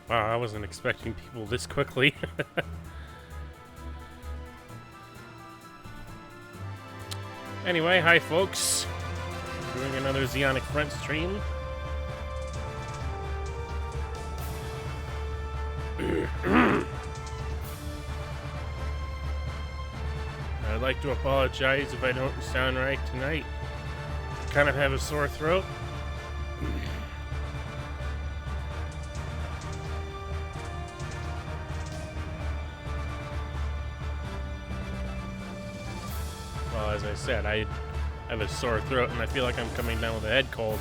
Wow, I wasn't expecting people this quickly. Anyway, hi folks. Doing another Zeonic front stream. I'd like to apologize if I don't sound right tonight. I kind of have a sore throat. Well, as I said, I have a sore throat and I feel like I'm coming down with a head cold.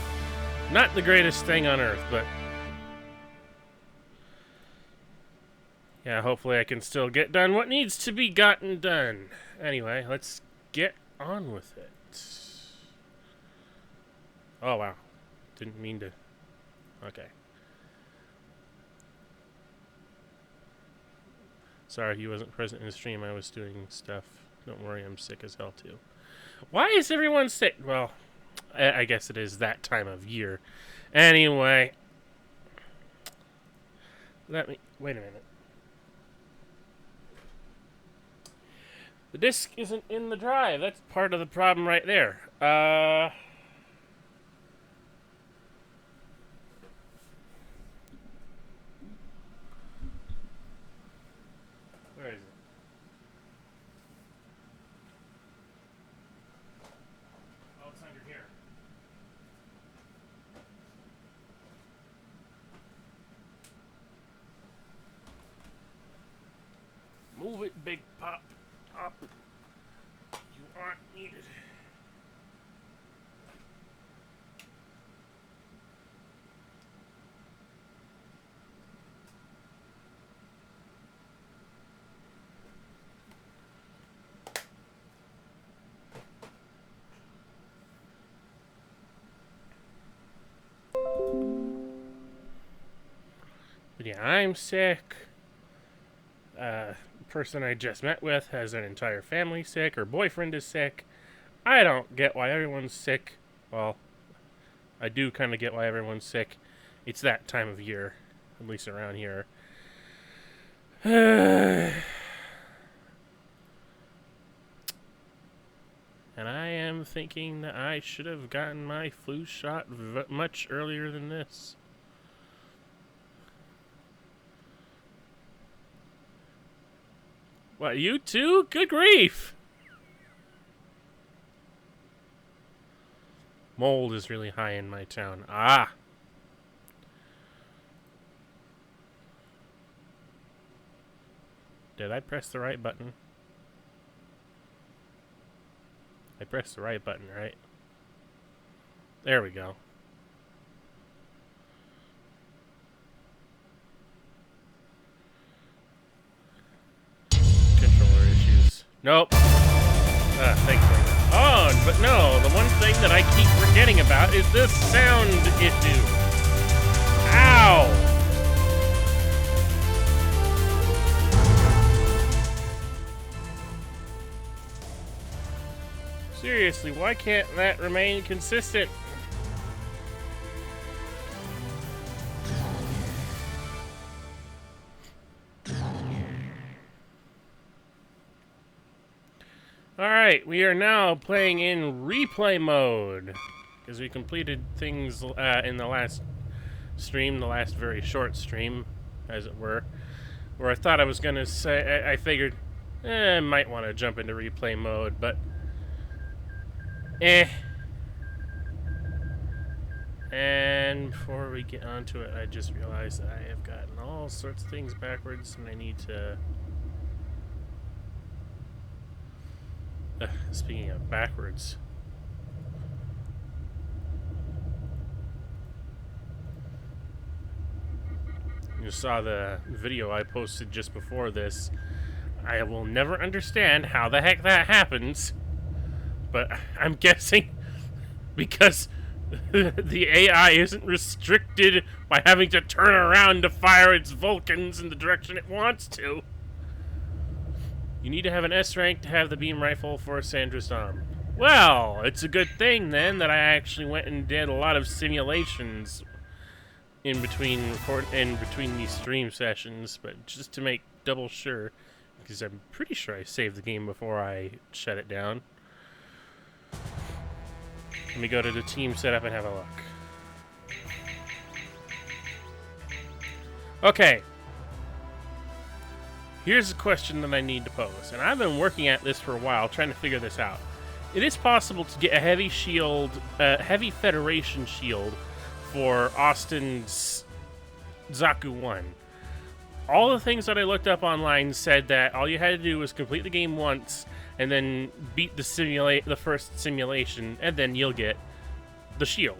Not the greatest thing on earth, but yeah, hopefully I can still get done what needs to be gotten done. Anyway, let's get on with it. Oh, wow. Didn't mean to. Okay. Sorry he wasn't present in the stream. I was doing stuff. Don't worry, I'm sick as hell too. Why is everyone sick? Well, I guess it is that time of year. Anyway. Let me... Wait a minute. The disc isn't in the drive. That's part of the problem right there. Where is it? Oh, it's under here. Move it, Big Pop. Up. You aren't needed. But yeah, I'm sick. Person I just met with has an entire family sick. Her boyfriend is sick. I don't get why everyone's sick. Well, I do kind of get why everyone's sick. It's that time of year, at least around here. And I am thinking that I should have gotten my flu shot much earlier than this. What, you too? Good grief! Mold is really high in my town. Ah! Did I press the right button? I pressed the right button, right? There we go. Nope. Thanks. Oh, but no, the one thing that I keep forgetting about is this sound issue. Ow! Seriously, why can't that remain consistent? Alright, we are now playing in replay mode. Because we completed things in the last stream, the last very short stream, as it were. Where I thought I was going to say, I figured, I might want to jump into replay mode, but... And before we get onto it, I just realized that I have gotten all sorts of things backwards, and I need to... speaking of backwards, you saw the video I posted just before this. I will never understand how the heck that happens, but I'm guessing because the AI isn't restricted by having to turn around to fire its Vulcans in the direction it wants to. You need to have an S rank to have the beam rifle for Sandra's arm. Well, it's a good thing then that I actually went and did a lot of simulations in between these stream sessions, but just to make double sure, because I'm pretty sure I saved the game before I shut it down. Let me go to the team setup and have a look. Okay. Here's a question that I need to pose, and I've been working at this for a while, trying to figure this out. It is possible to get a heavy shield, heavy Federation shield for Austin's Zaku 1. All the things that I looked up online said that all you had to do was complete the game once and then beat the first simulation, and then you'll get the shield.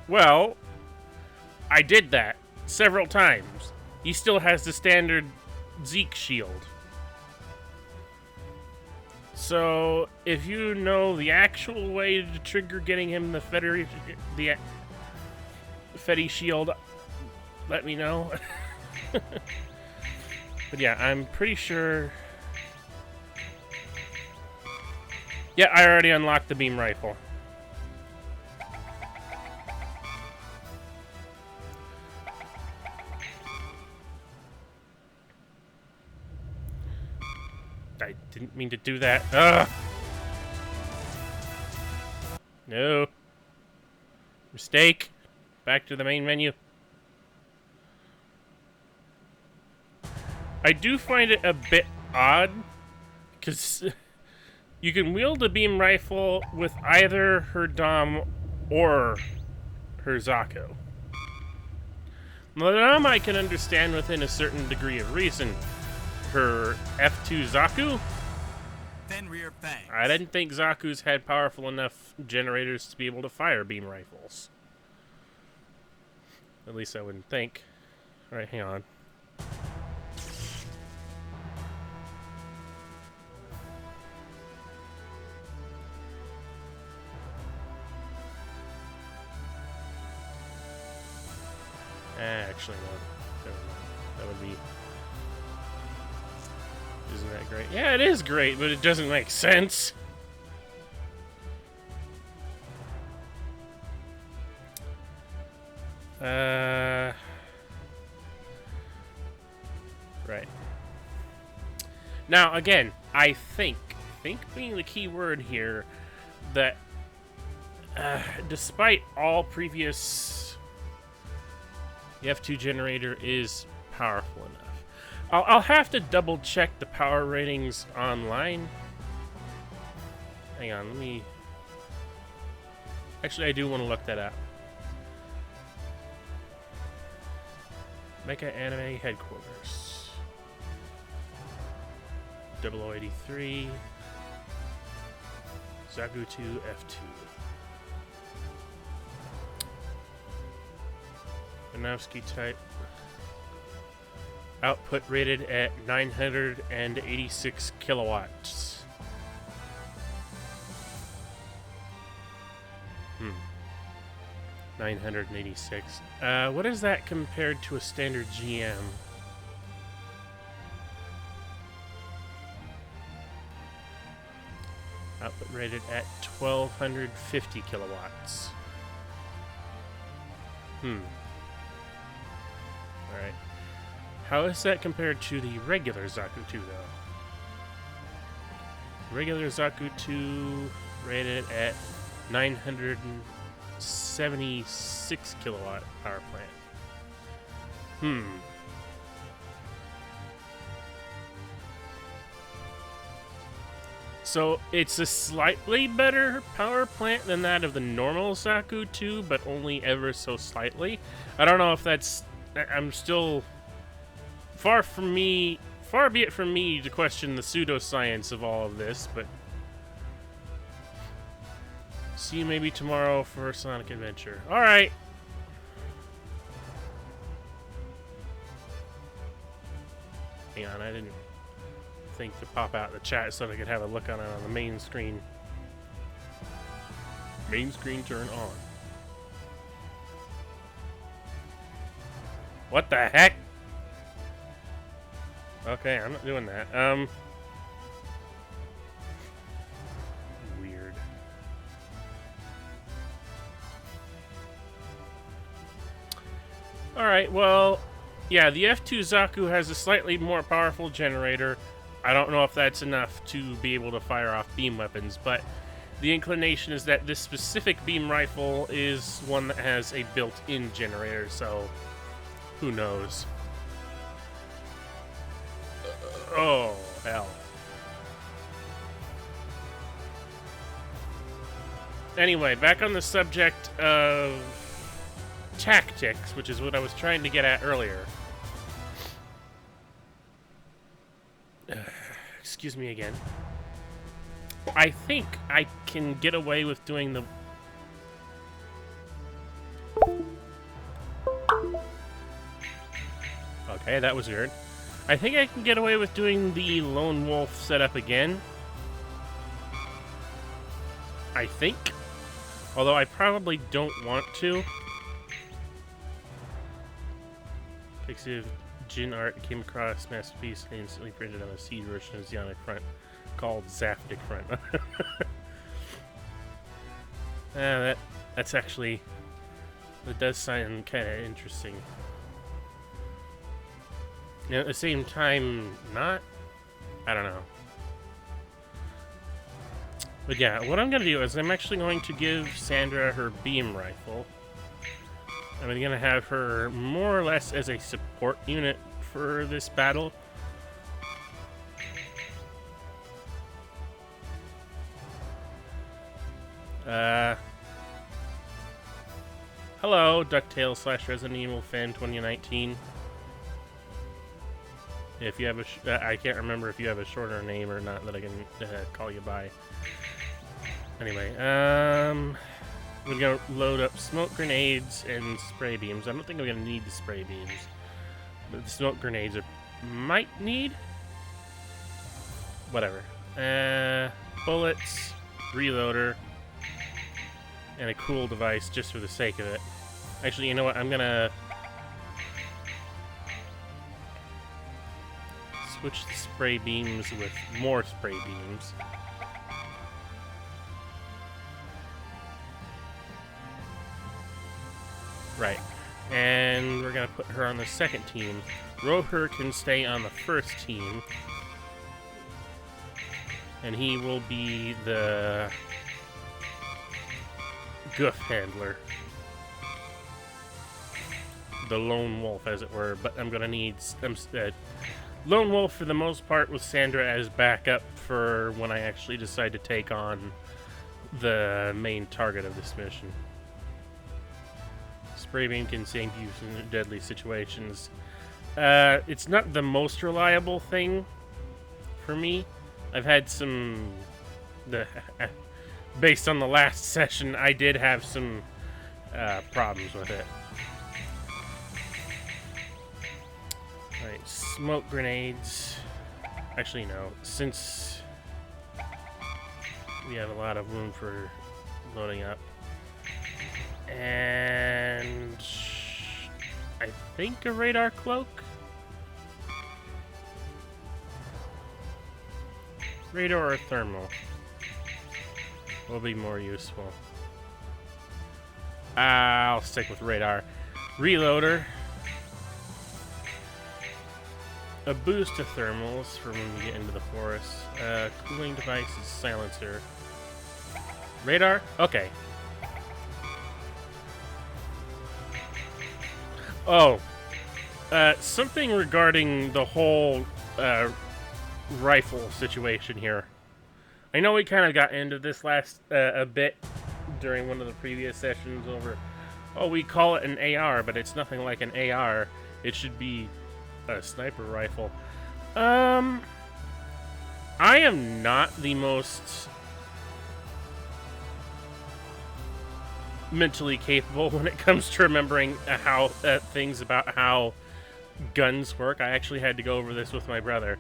Well, I did that several times. He still has the standard Zeke shield. So, if you know the actual way to trigger getting him the Fedi shield, let me know. But yeah, I'm pretty sure... Yeah, I already unlocked the beam rifle. I didn't mean to do that. Ugh! No. Mistake. Back to the main menu. I do find it a bit odd, because you can wield the beam rifle with either her Dom or her Zaku. The Dom I can understand within a certain degree of reason. Her F2 Zaku? Then rear fang. I didn't think Zaku's had powerful enough generators to be able to fire beam rifles. At least I wouldn't think. Alright, hang on. Actually, no. Never mind. That would be... Isn't that great? Yeah, it is great, but it doesn't make sense. Right. Now, again, I think being the key word here, that despite all previous, the F2 generator is powerful enough. I'll have to double check the power ratings online. Hang on, let me... Actually, I do want to look that up. Mecha Anime Headquarters. 0083. Zaku 2 F2. Banowski type. Output rated at 986 kilowatts. 986. What is that compared to a standard GM? Output rated at 1250 kilowatts. Alright. How is that compared to the regular Zaku 2, though? Regular Zaku 2 rated at 976 kilowatt power plant. So it's a slightly better power plant than that of the normal Zaku 2, but only ever so slightly. I don't know if that's... I'm still... Far be it from me to question the pseudoscience of all of this, but... See you maybe tomorrow for a Sonic Adventure. Alright! Hang on, I didn't think to pop out the chat so I could have a look on it on the main screen. Main screen turn on. What the heck? Okay, I'm not doing that. Weird. Alright, well, yeah, the F2 Zaku has a slightly more powerful generator. I don't know if that's enough to be able to fire off beam weapons, but the inclination is that this specific beam rifle is one that has a built-in generator, so who knows? Oh, hell. Anyway, back on the subject of tactics, which is what I was trying to get at earlier. Excuse me again. I think I can get away with doing the... Okay, that was weird. I think I can get away with doing the Lone Wolf setup again. I think. Although I probably don't want to. Pixiv Jin art came across masterpiece and instantly printed on a seed version of Zeonic front called Zaftic front. That's actually... That does sound kind of interesting. And at the same time, not? I don't know. But yeah, what I'm going to do is I'm actually going to give Sandra her beam rifle. I'm going to have her more or less as a support unit for this battle. Hello, DuckTales / Resident Evil fan 2019. If you have a, I can't remember if you have a shorter name or not that I can call you by. Anyway, we're gonna load up smoke grenades and spray beams. I don't think I'm gonna need the spray beams, but the smoke grenades might need. Whatever. Bullets, reloader, and a cool device just for the sake of it. Actually, you know what? I'm gonna switch the spray beams with more spray beams. Right. And we're going to put her on the second team. Roher can stay on the first team. And he will be the goof handler. The lone wolf, as it were. But I'm going to need... Lone Wolf, for the most part, with Sandra as backup for when I actually decide to take on the main target of this mission. Spray beam can save you in deadly situations. It's not the most reliable thing for me. I've had some... based on the last session, I did have some problems with it. Alright, smoke grenades. Actually, no. Since we have a lot of room for loading up. And I think a radar cloak? Radar or thermal will be more useful. I'll stick with radar. Reloader. A boost to thermals for when we get into the forest. Cooling device is silencer. Radar? Okay. Oh. Something regarding the whole rifle situation here. I know we kind of got into this last a bit during one of the previous sessions over... Oh, we call it an AR, but it's nothing like an AR. It should be a sniper rifle. I am not the most mentally capable when it comes to remembering how things about how guns work. I actually had to go over this with my brother.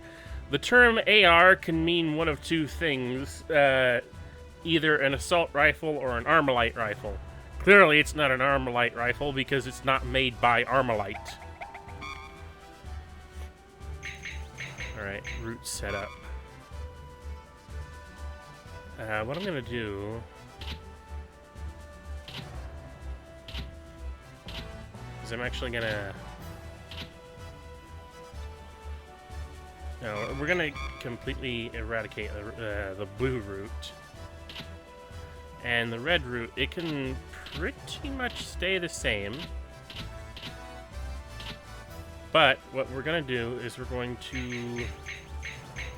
The term AR can mean one of two things, either an assault rifle or an Armalite rifle. Clearly it's not an Armalite rifle because it's not made by Armalite. Alright, route setup. What I'm gonna do is is I'm actually gonna... No, we're gonna completely eradicate the blue route. And the red route, it can pretty much stay the same. But what we're gonna do is we're going to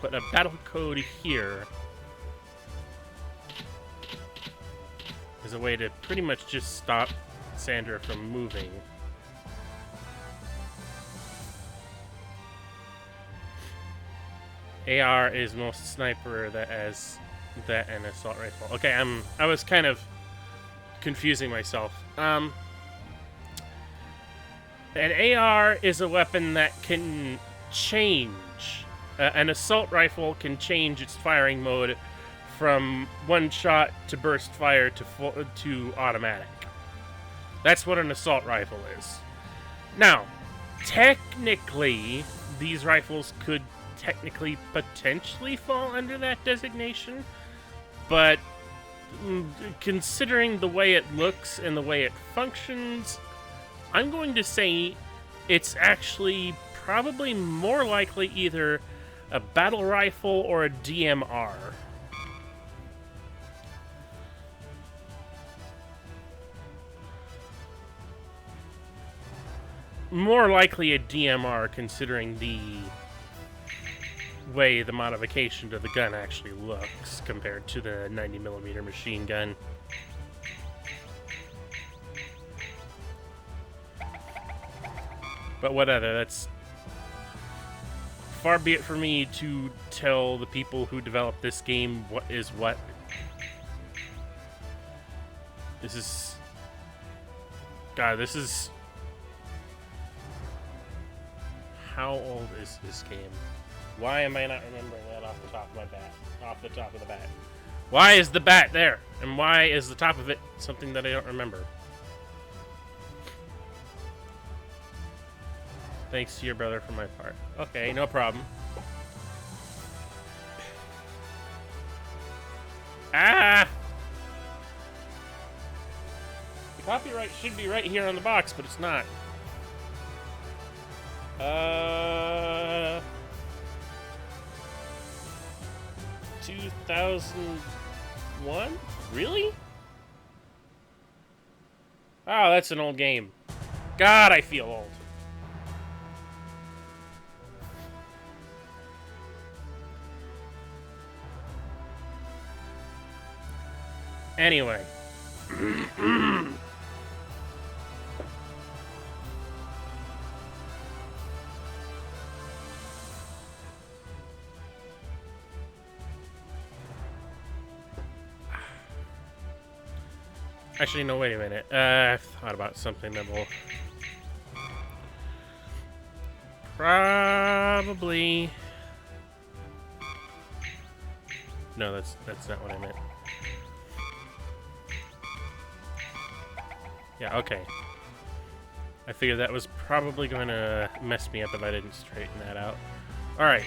put a battle code here as a way to pretty much just stop Sandra from moving. AR is most sniper that as that and assault rifle. Okay, I was kind of confusing myself. An AR is a weapon that can change. An assault rifle can change its firing mode from one shot to burst fire to automatic. That's what an assault rifle is. Now, technically, these rifles could technically potentially fall under that designation, but considering the way it looks and the way it functions, I'm going to say it's actually probably more likely either a battle rifle or a DMR. More likely a DMR, considering the way the modification to the gun actually looks compared to the 90mm machine gun. But whatever, that's far be it for me to tell the people who developed this game what is what. This is... God, this is... How old is this game? Why am I not remembering that off the top of my bat? Off the top of the bat. Why is the bat there? And why is the top of it something that I don't remember? Thanks to your brother for my part. Okay, no problem. Ah! The copyright should be right here on the box, but it's not. 2001? Really? Oh, that's an old game. God, I feel old. Anyway. Actually, no, wait a minute. I've thought about something that will probably... No, that's not what I meant. Yeah, okay. I figured that was probably going to mess me up if I didn't straighten that out. Alright.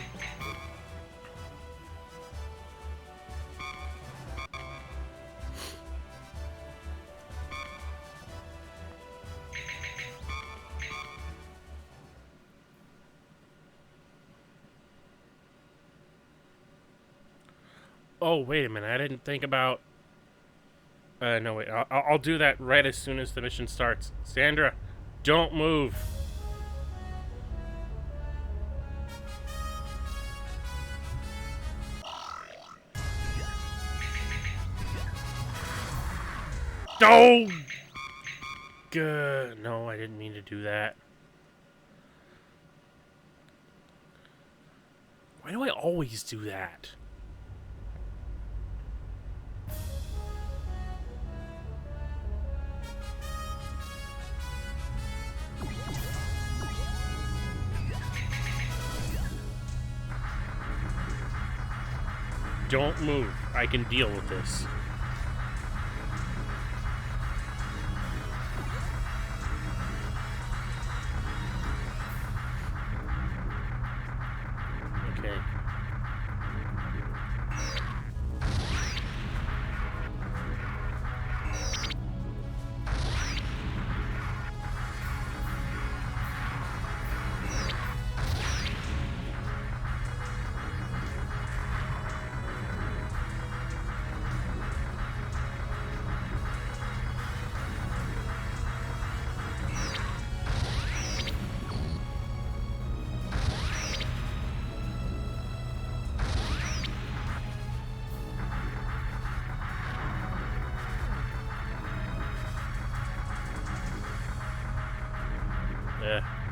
Oh, wait a minute. I didn't think about... no, wait. I'll do that right as soon as the mission starts. Sandra, don't move. Oh! Good. No, I didn't mean to do that. Why do I always do that? Don't move. I can deal with this. Okay.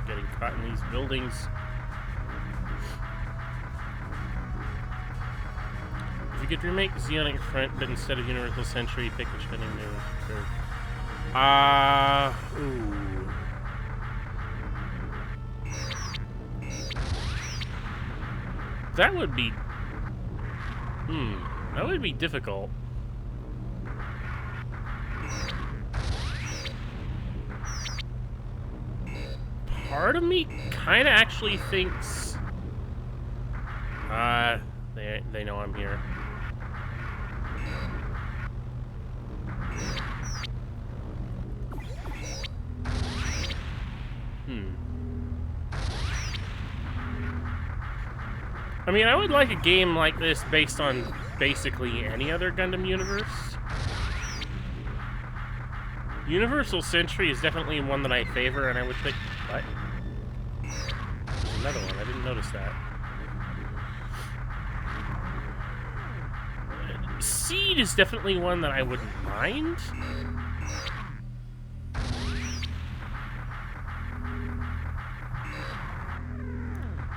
getting caught in these buildings. If you could remake Zeonic Front, but instead of Universal Century, pick a trending new. Ooh. That would be... that would be difficult. Part of me kind of actually thinks... they know I'm here. I mean, I would like a game like this based on basically any other Gundam universe. Universal Century is definitely one that I favor, and I would think... What? There's another one. I didn't notice that. Seed is definitely one that I wouldn't mind.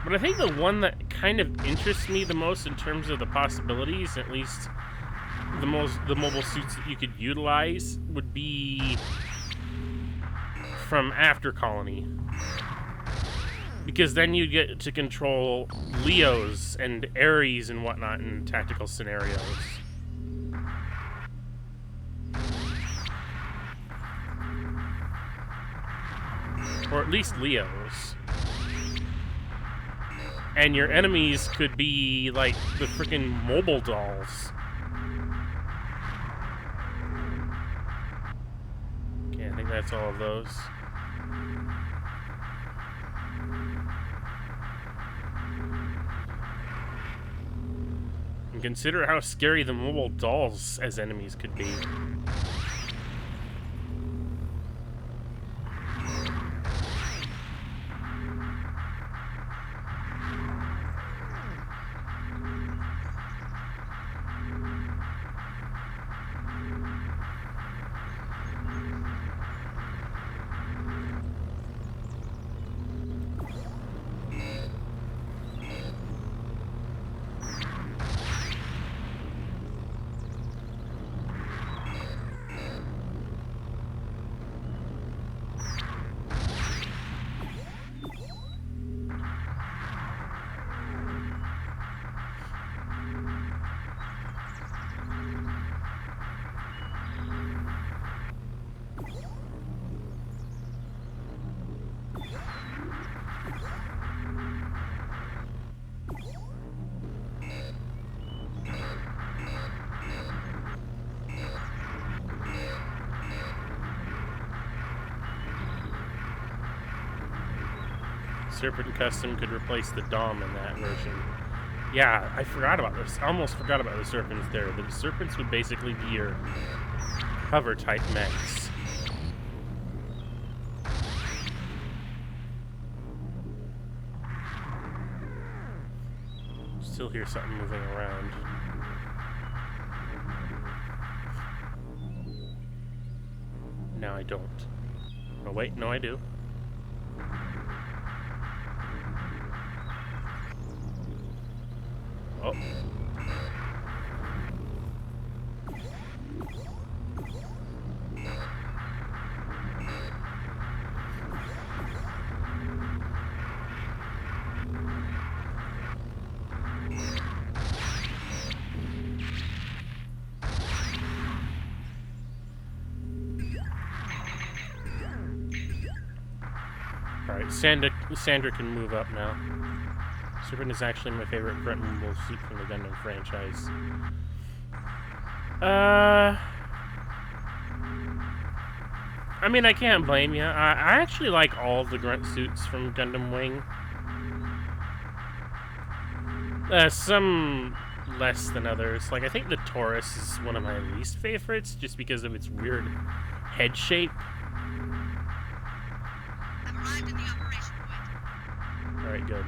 But I think the one that kind of interests me the most in terms of the possibilities, at least the mobile suits that you could utilize, would be from After Colony. Because then you'd get to control Leos and Ares and whatnot in tactical scenarios. Or at least Leos. And your enemies could be, like, the freaking mobile dolls. Okay, I think that's all of those. And consider how scary the mobile dolls as enemies could be. Serpent Custom could replace the Dom in that version. Yeah, I forgot about this. I almost forgot about the Serpents there. The Serpents would basically be your hover-type mechs. Still hear something moving around. No, I don't. Oh, wait, no, I do. Oh. Alright, Sandra can move up now. Serpent is actually my favorite front mobile suit from the Gundam franchise. I mean, I can't blame you. I actually like all the grunt suits from Gundam Wing. Some less than others. Like, I think the Taurus is one of my least favorites, just because of its weird head shape. I've arrived in the operation point. Alright, good.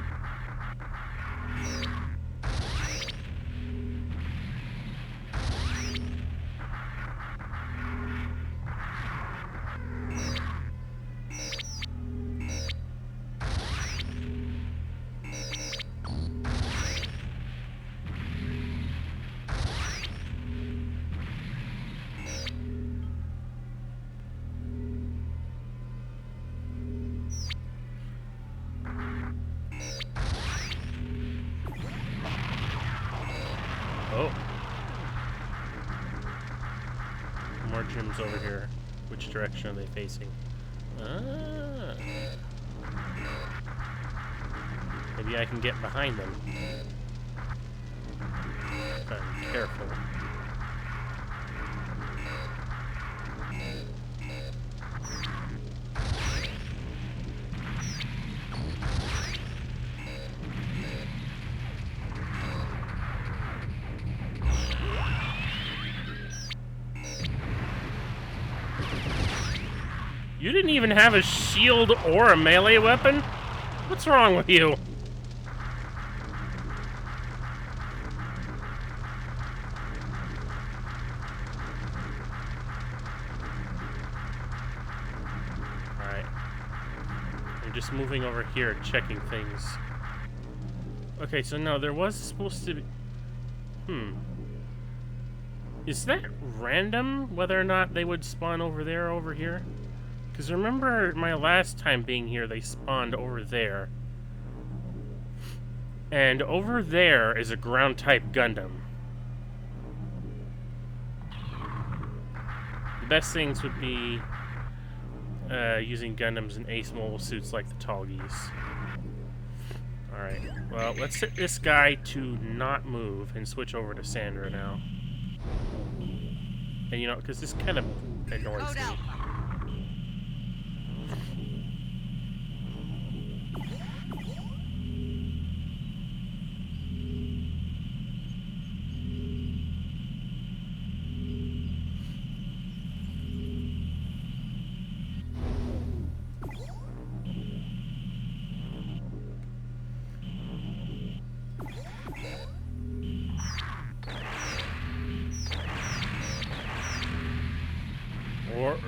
Oh. More gyms over here. Which direction are they facing? Ah. Maybe I can get behind them. If I'm careful. You didn't even have a shield or a melee weapon? What's wrong with you? Alright. I'm just moving over here, checking things. Okay, so no, there was supposed to be... Is that random, whether or not they would spawn over there or over here? Because remember my last time being here, they spawned over there. And over there is a ground-type Gundam. The best things would be using Gundams in ace mobile suits like the Tall Geese. Alright, well, let's set this guy to not move and switch over to Sandra now. And you know, because this kind of annoys me.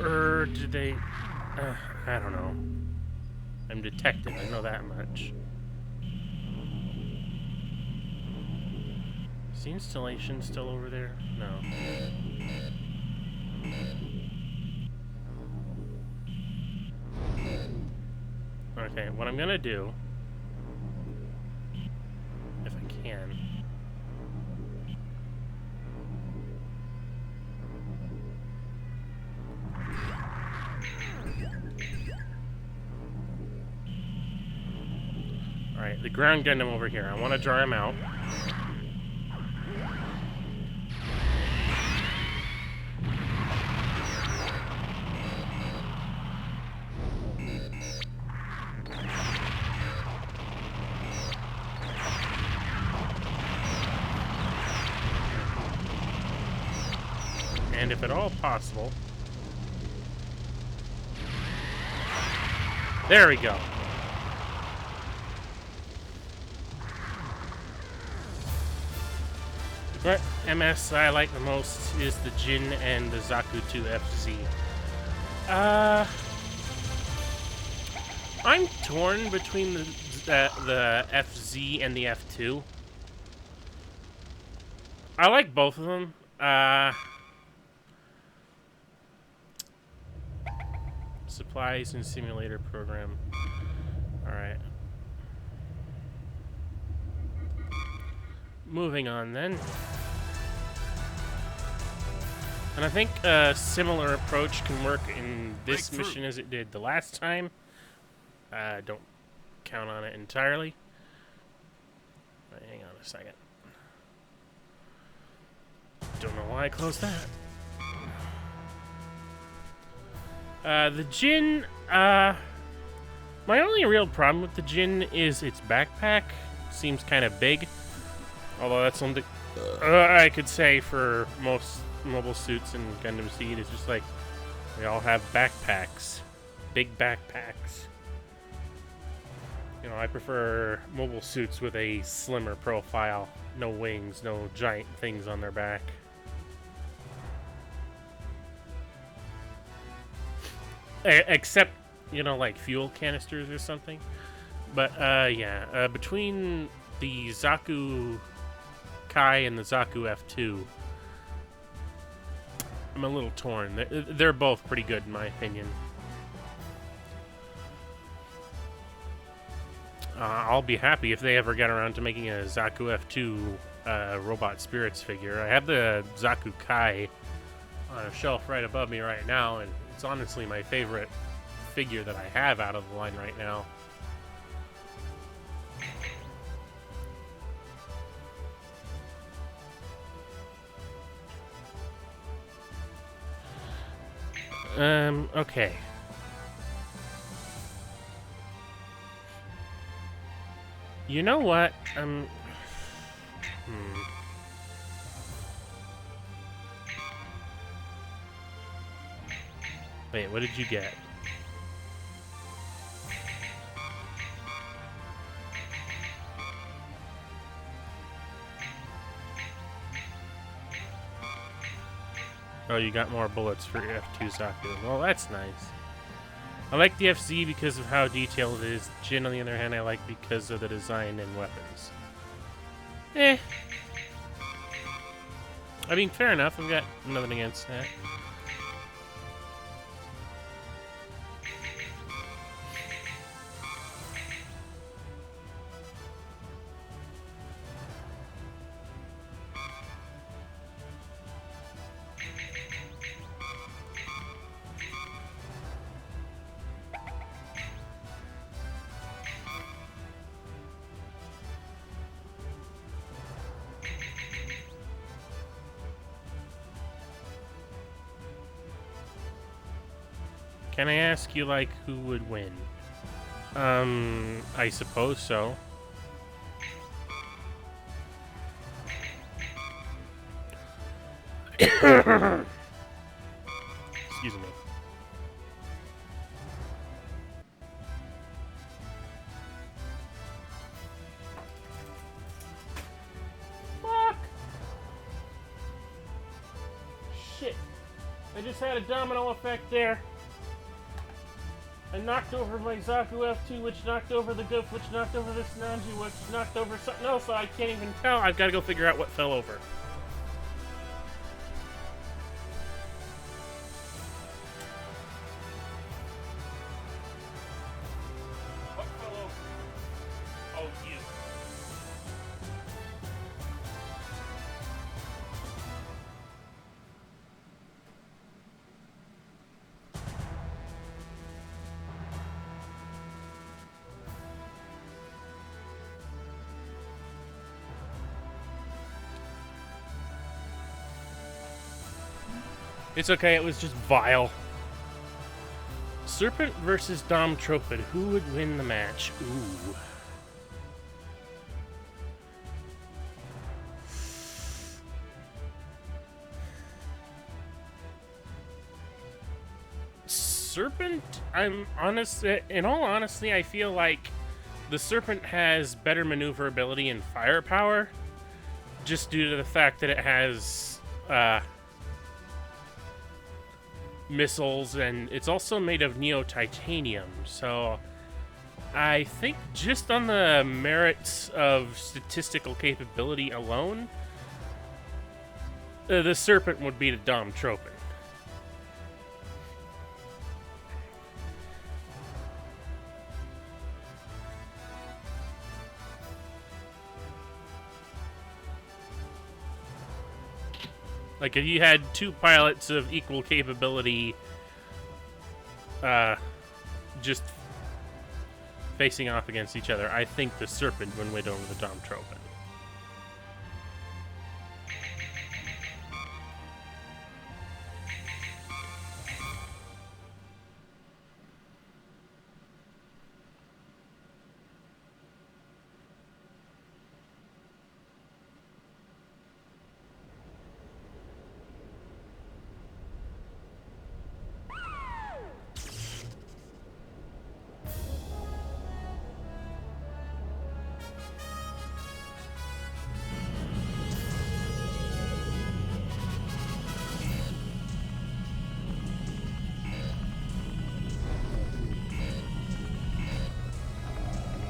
Or did they... I don't know. I'm detective, I know that much. Is the installation still over there? No. Okay, what I'm gonna do... if I can... Alright, the ground Gundam over here. I want to draw him out. And if at all possible... There we go. What MS I like the most is the Jin and the Zaku 2 FZ. I'm torn between the FZ and the F2. I like both of them. Supplies and simulator program. Alright. Moving on then. And I think a similar approach can work in this mission as it did the last time. Don't count on it entirely. Hang on a second. Don't know why I closed that. The Jin, my only real problem with the Jin is its backpack. Seems kind of big. Although that's something I could say for most mobile suits in Gundam Seed. It's just like, they all have backpacks. Big backpacks. You know, I prefer mobile suits with a slimmer profile. No wings, no giant things on their back. Except, you know, like fuel canisters or something. But, yeah. Between the Zaku Kai and the Zaku F2, I'm a little torn. They're both pretty good in my opinion. I'll be happy if they ever get around to making a Zaku F2 Robot Spirits figure. I have the Zaku Kai on a shelf right above me right now, and it's honestly my favorite figure that I have out of the line right now. Okay. You know what? Wait, what did you get? Oh, you got more bullets for your F2 Zaku. Well, that's nice. I like the FZ because of how detailed it is. Jin, on the other hand, I like because of the design and weapons. Eh. I mean, fair enough. I've got nothing against that. Can I ask you, like, who would win? I suppose so. Excuse me. Fuck! Shit. I just had a domino effect there. I knocked over my Zaku F2, which knocked over the Goof, which knocked over this Nanji, which knocked over something else, so I can't even tell. I've got to go figure out what fell over. What fell over? Oh, you. It's okay, it was just vile. Serpent versus Dom Tropid. Who would win the match? Ooh. Serpent, in all honesty, I feel like the Serpent has better maneuverability and firepower, just due to the fact that it has, missiles, and it's also made of neo-titanium, so I think just on the merits of statistical capability alone, the Serpent would beat a Dom Tropin. Like, if you had two pilots of equal capability, just facing off against each other, I think the Serpent would win over the Dom Tropin.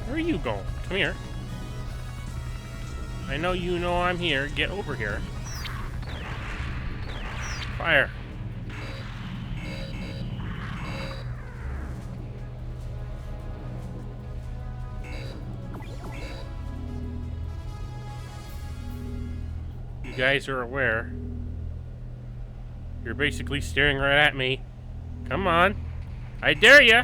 Where are you going? Come here. I know you know I'm here. Get over here. Fire. You guys are aware. You're basically staring right at me. Come on. I dare ya!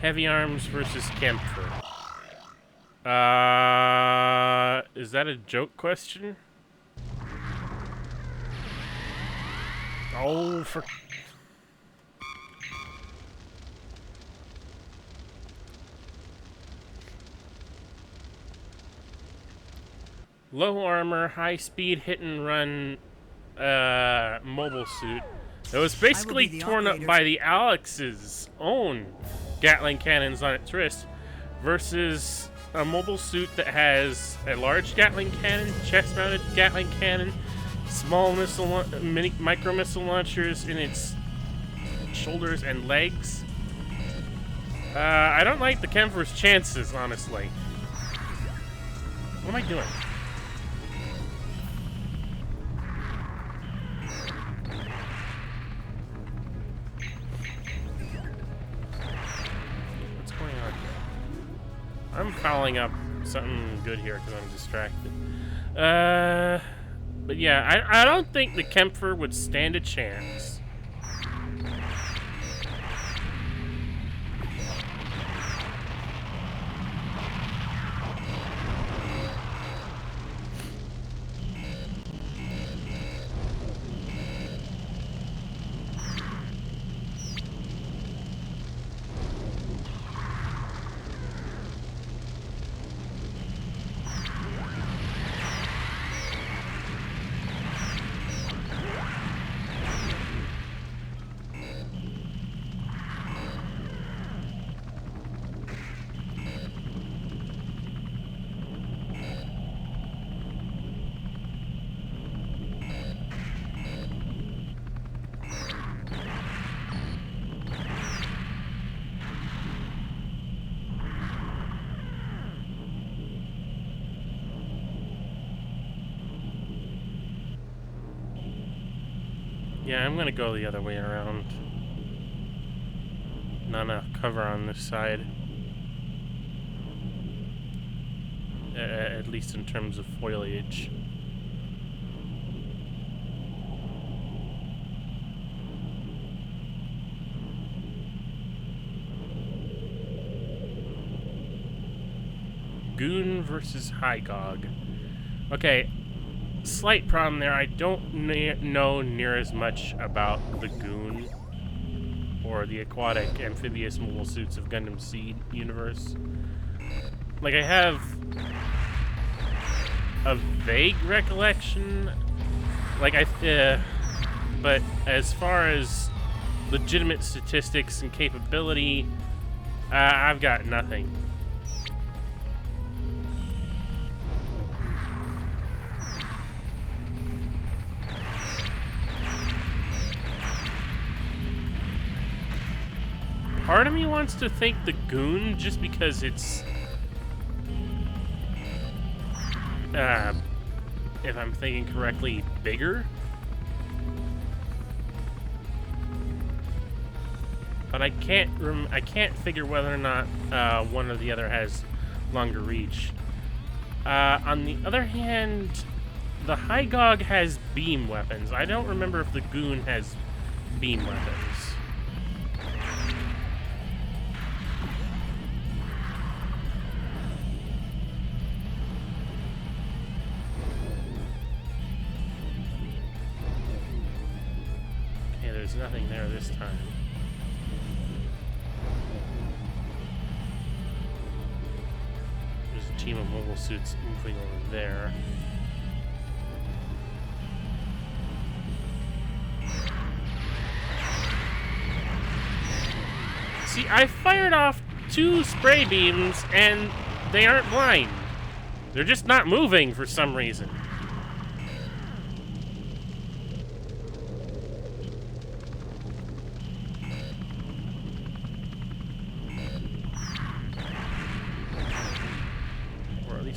Heavy arms versus Kempfer. Is that a joke question? Oh, for... Low armor, high speed, hit and run, mobile suit. It was basically torn up by the Alex's own Gatling cannons on its wrist versus a mobile suit that has a large Gatling cannon, chest-mounted Gatling cannon, small missile, micro missile launchers in its shoulders and legs. I don't like the Kempfer's chances, honestly. What am I doing? What's going on here? I'm following up something good here because I'm distracted. But yeah, I don't think the Kempfer would stand a chance. Yeah, I'm gonna go the other way around. Not enough cover on this side. At least in terms of foliage. Goon versus Hygog. Okay. Slight problem there. I don't know near as much about the Goon or the aquatic amphibious mobile suits of Gundam Seed universe. Like, I have a vague recollection. Like, but as far as legitimate statistics and capability, I've got nothing. Part of me wants to think the Goon just because it's, if I'm thinking correctly, bigger. But I can't figure whether or not one or the other has longer reach. On the other hand, the Hygog has beam weapons. I don't remember if the Goon has beam weapons. There's nothing there this time. There's a team of mobile suits moving over there. See, I fired off 2 spray beams and they aren't blind. They're just not moving for some reason.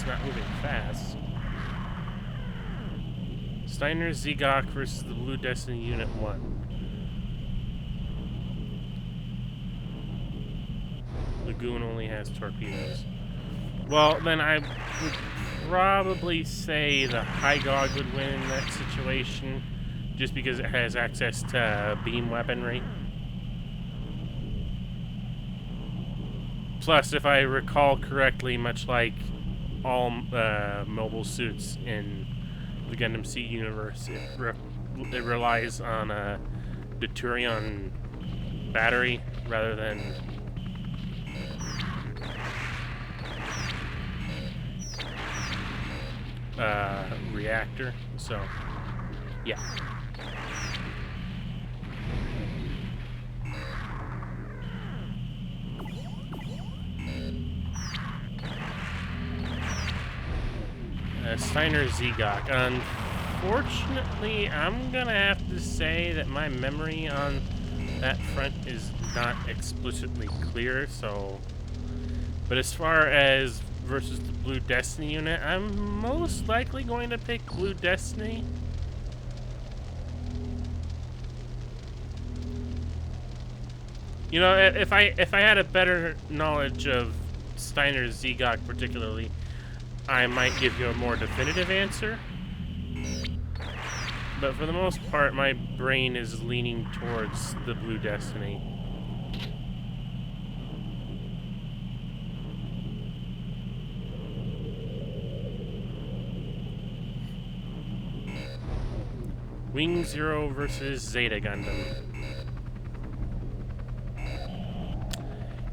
Not moving fast. Steiner Zegok versus the Blue Destiny Unit 1. Lagoon only has torpedoes. Well, then I would probably say the High God would win in that situation, just because it has access to beam weaponry. Plus, if I recall correctly, much like all mobile suits in the Gundam Seed universe, it relies on a deuterium battery rather than reactor. So, yeah. Steiner Zegok. Unfortunately, I'm gonna have to say that my memory on that front is not explicitly clear, so... But as far as versus the Blue Destiny unit, I'm most likely going to pick Blue Destiny. You know, if I had a better knowledge of Steiner Zegok particularly, I might give you a more definitive answer. But for the most part, my brain is leaning towards the Blue Destiny. Wing Zero versus Zeta Gundam.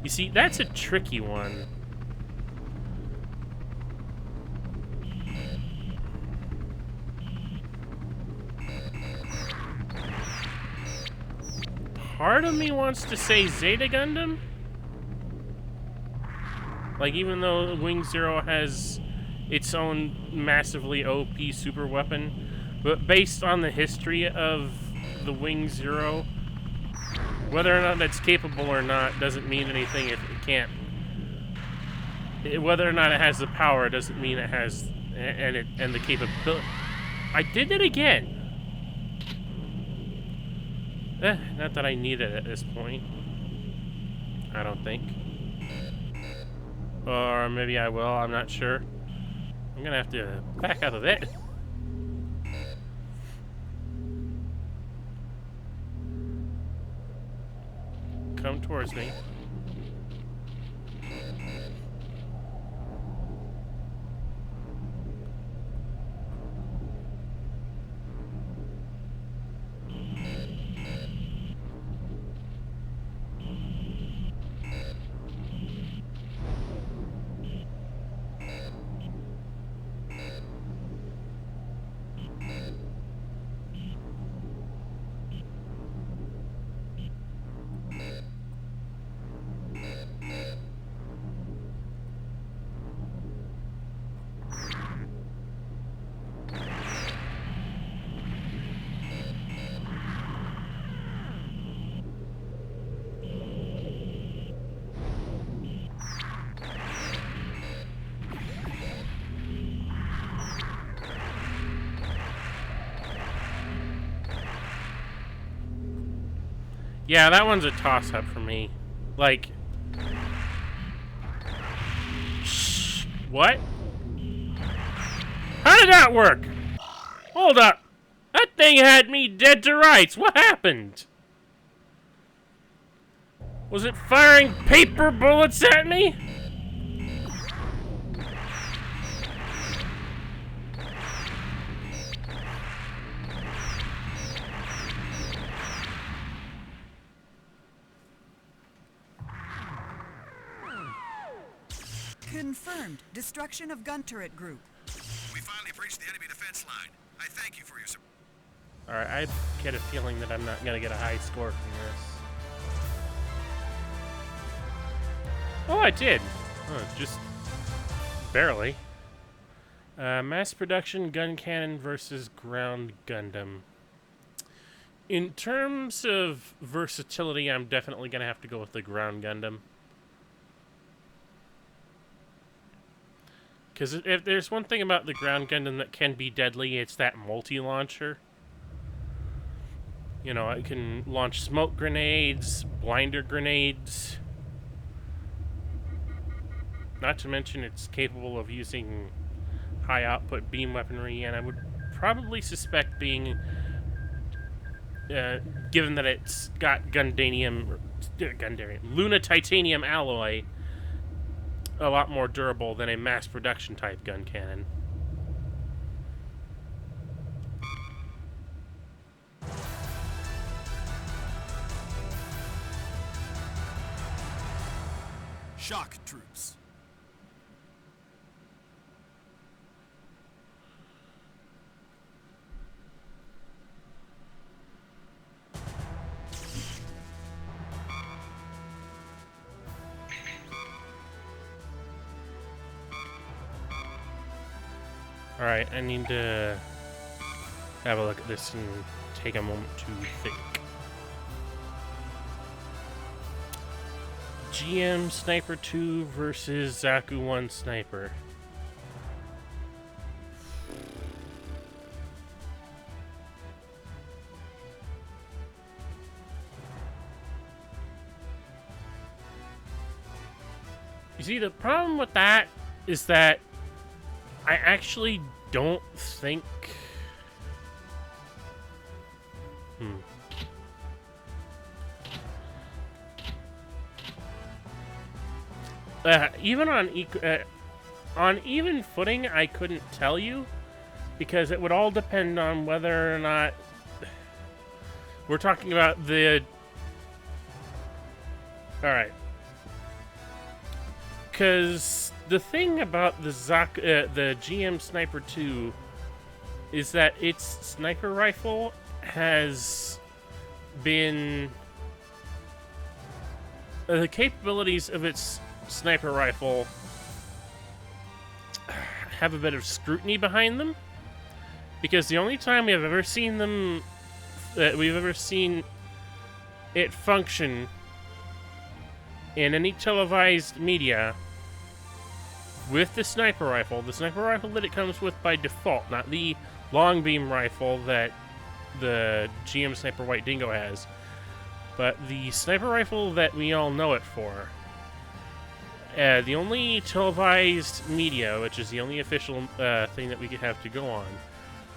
You see, that's a tricky one. Part of me wants to say Zeta Gundam. Like, even though Wing Zero has its own massively OP super weapon, but based on the history of the Wing Zero, whether or not that's capable or not doesn't mean anything if it can't. Whether or not it has the power doesn't mean it has and the capability. I did it again. Not that I need it at this point. I don't think. Or maybe I will, I'm not sure. I'm gonna have to back out of it. Come towards me. Yeah, that one's a toss-up for me. Like... Shh. What? How did that work? Hold up. That thing had me dead to rights. What happened? Was it firing paper bullets at me? Confirmed. Destruction of gun turret group. We finally breached the enemy defense line. I thank you for your support. Alright, I get a feeling that I'm not gonna get a high score from this. Oh, I did. Oh, just barely. Mass production gun cannon versus ground Gundam. In terms of versatility, I'm definitely gonna have to go with the ground Gundam. Because if there's one thing about the ground Gundam that can be deadly, it's that multi-launcher. You know, it can launch smoke grenades, blinder grenades. Not to mention it's capable of using high output beam weaponry, and I would probably suspect being, given that it's got Luna titanium alloy, a lot more durable than a mass production type gun cannon. Shock troops. Alright, I need to have a look at this and take a moment to think. GM Sniper 2 versus Zaku 1 Sniper. You see, the problem with that is that I actually don't think... Even on even footing, I couldn't tell you, because it would all depend on whether or not we're talking about the... Alright. Because the thing about the GM Sniper 2 is that its sniper rifle has been... the capabilities of its sniper rifle have a bit of scrutiny behind them, because the only time we have ever seen them, we've ever seen it function in any televised media with the sniper rifle that it comes with by default, not the long beam rifle that the GM Sniper White Dingo has, but the sniper rifle that we all know it for. The only televised media, which is the only official thing that we could have to go on,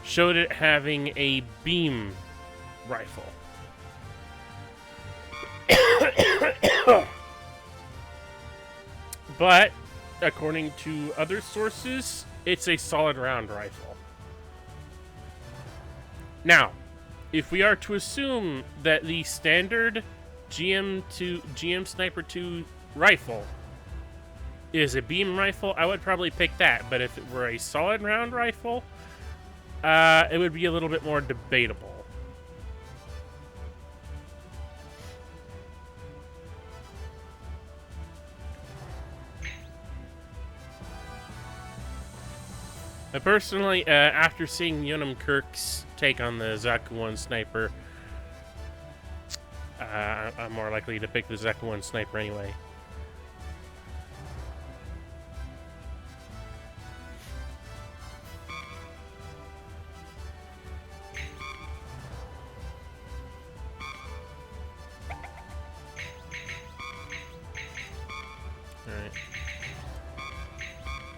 showed it having a beam rifle. But, according to other sources, it's a solid round rifle. Now, if we are to assume that the standard GM Sniper 2 rifle is a beam rifle, I would probably pick that. But if it were a solid round rifle, it would be a little bit more debatable. But personally, after seeing Yonam Kirk's take on the Zaku 1 Sniper, I'm more likely to pick the Zaku 1 Sniper anyway. Alright.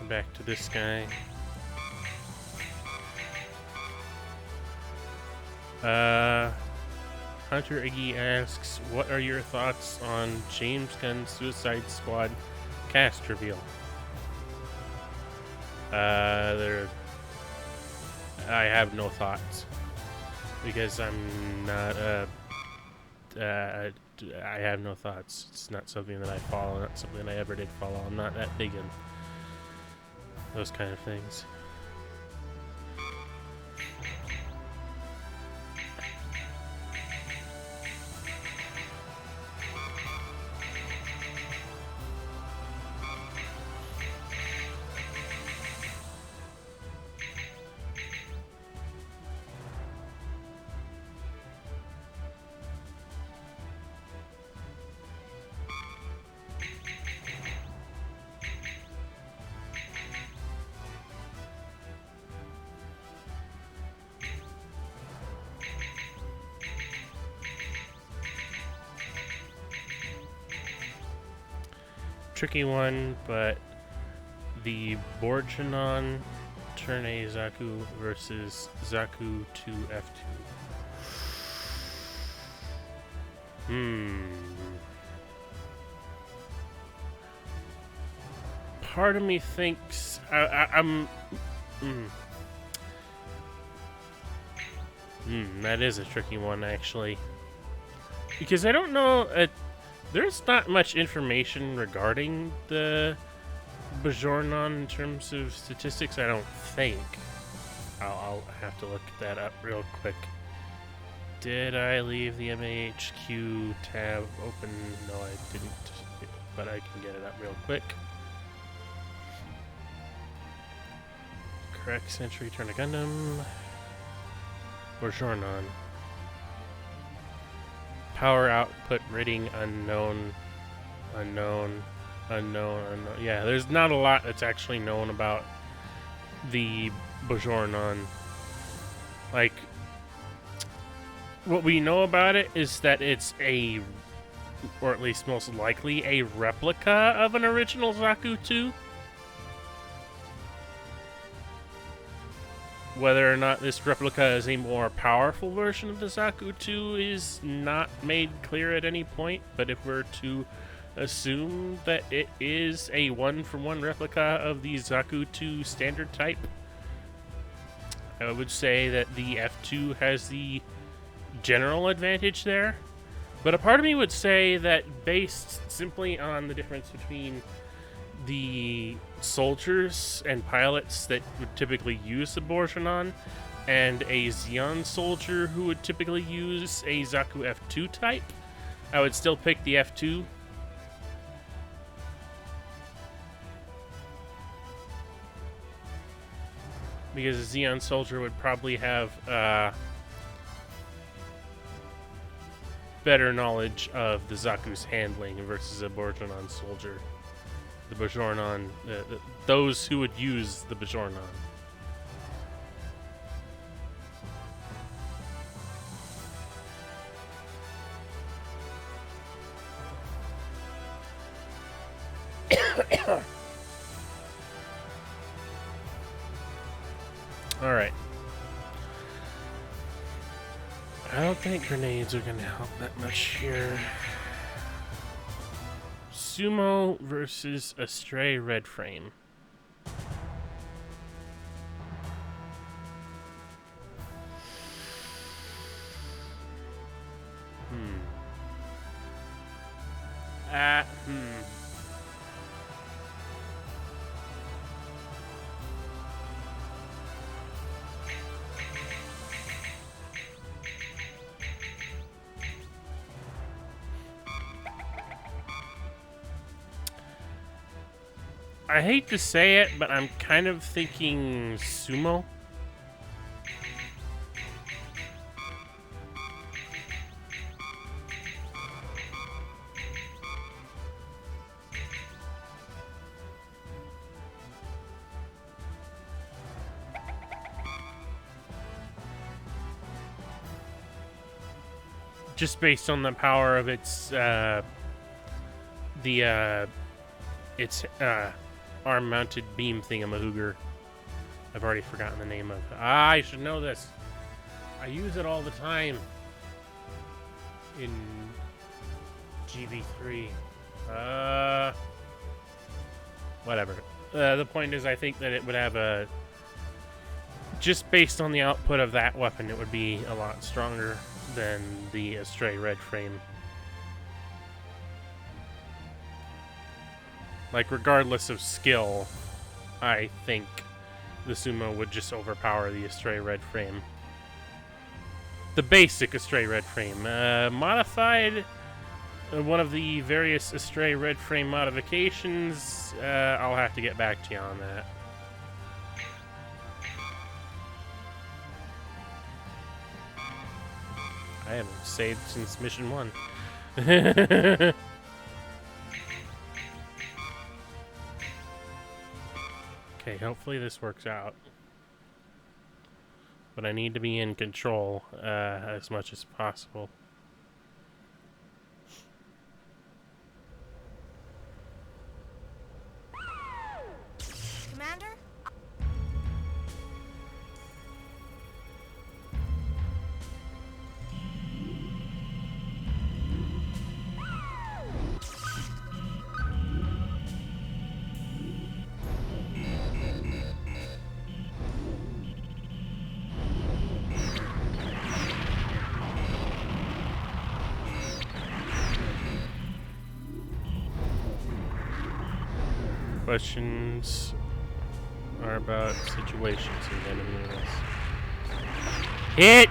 Back to this guy. Hunter Iggy asks, what are your thoughts on James Gunn's Suicide Squad cast reveal? I have no thoughts, because I'm not, I have no thoughts. It's not something that I follow, not something I ever did follow. I'm not that big in those kind of things. Tricky one, but the Borjanon turn A Zaku versus Zaku 2 F2. Part of me thinks that is a tricky one, actually, because I don't know. There's not much information regarding the Bajornon in terms of statistics. I don't think. I'll have to look that up real quick. Did I leave the MAHQ tab open? No, I didn't, but I can get it up real quick. Correct Century Turn a Gundam. Bajornon. Power output rating unknown. Yeah, there's not a lot that's actually known about the Bajornon. Like, what we know about it is that it's a, or at least most likely, a replica of an original Zaku 2. Whether or not this replica is a more powerful version of the Zaku 2 is not made clear at any point, but if we're to assume that it is a one-for-one replica of the Zaku 2 standard type, I would say that the F2 has the general advantage there. But a part of me would say that based simply on the difference between the soldiers and pilots that would typically use the Borjanon and a Zeon soldier who would typically use a Zaku F2 type, I would still pick the F2. Because a Zeon soldier would probably have better knowledge of the Zaku's handling versus a Borjanon soldier. The Bajornon, those who would use the Bajornon. Alright. I don't think grenades are going to help that much here. Sumo versus a stray red frame. I hate to say it, but I'm kind of thinking sumo. Just based on the power of its arm-mounted beam thingamahooger. I've already forgotten the name of it. I should know this. I use it all the time in GV3. Whatever. The point is, I think that it would have a... Just based on the output of that weapon, it would be a lot stronger than the stray red frame. Like, regardless of skill, I think the sumo would just overpower the Astray Red frame. The basic Astray Red frame. Modified, one of the various Astray Red frame modifications, I'll have to get back to you on that. I haven't saved since Mission 1. Okay, hopefully this works out. But I need to be in control as much as possible. questions are about situations and enemies. Hit!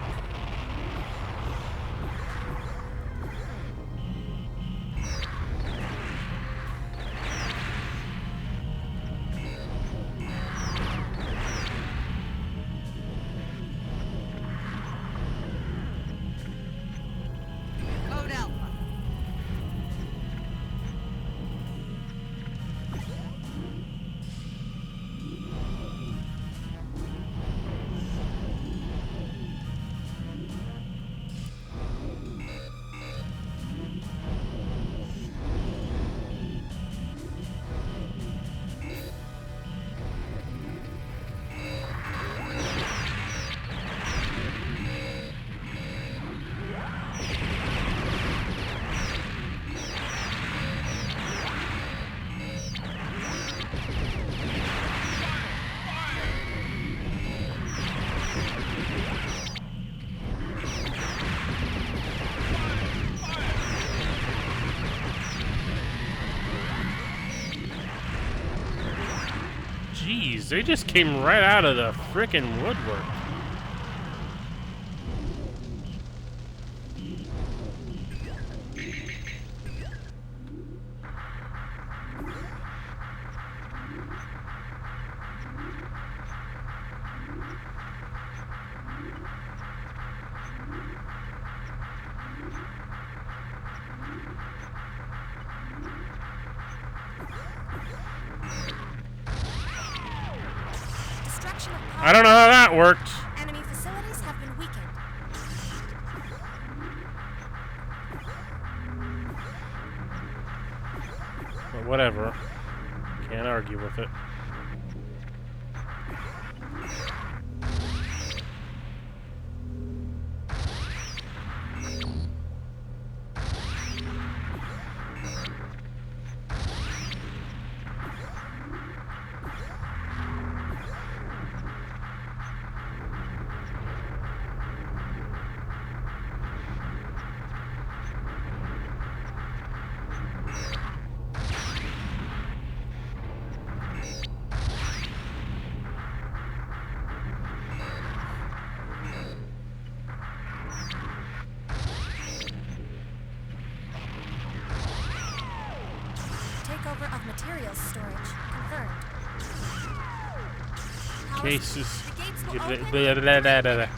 Code Alpha. Jeez, they just came right out of the frickin' woodwork. Destruction of I don't know how that worked. enemy facilities have been weakened. But whatever. Can't argue with it. Takeover of materials storage confirmed. Cases. The gates will open.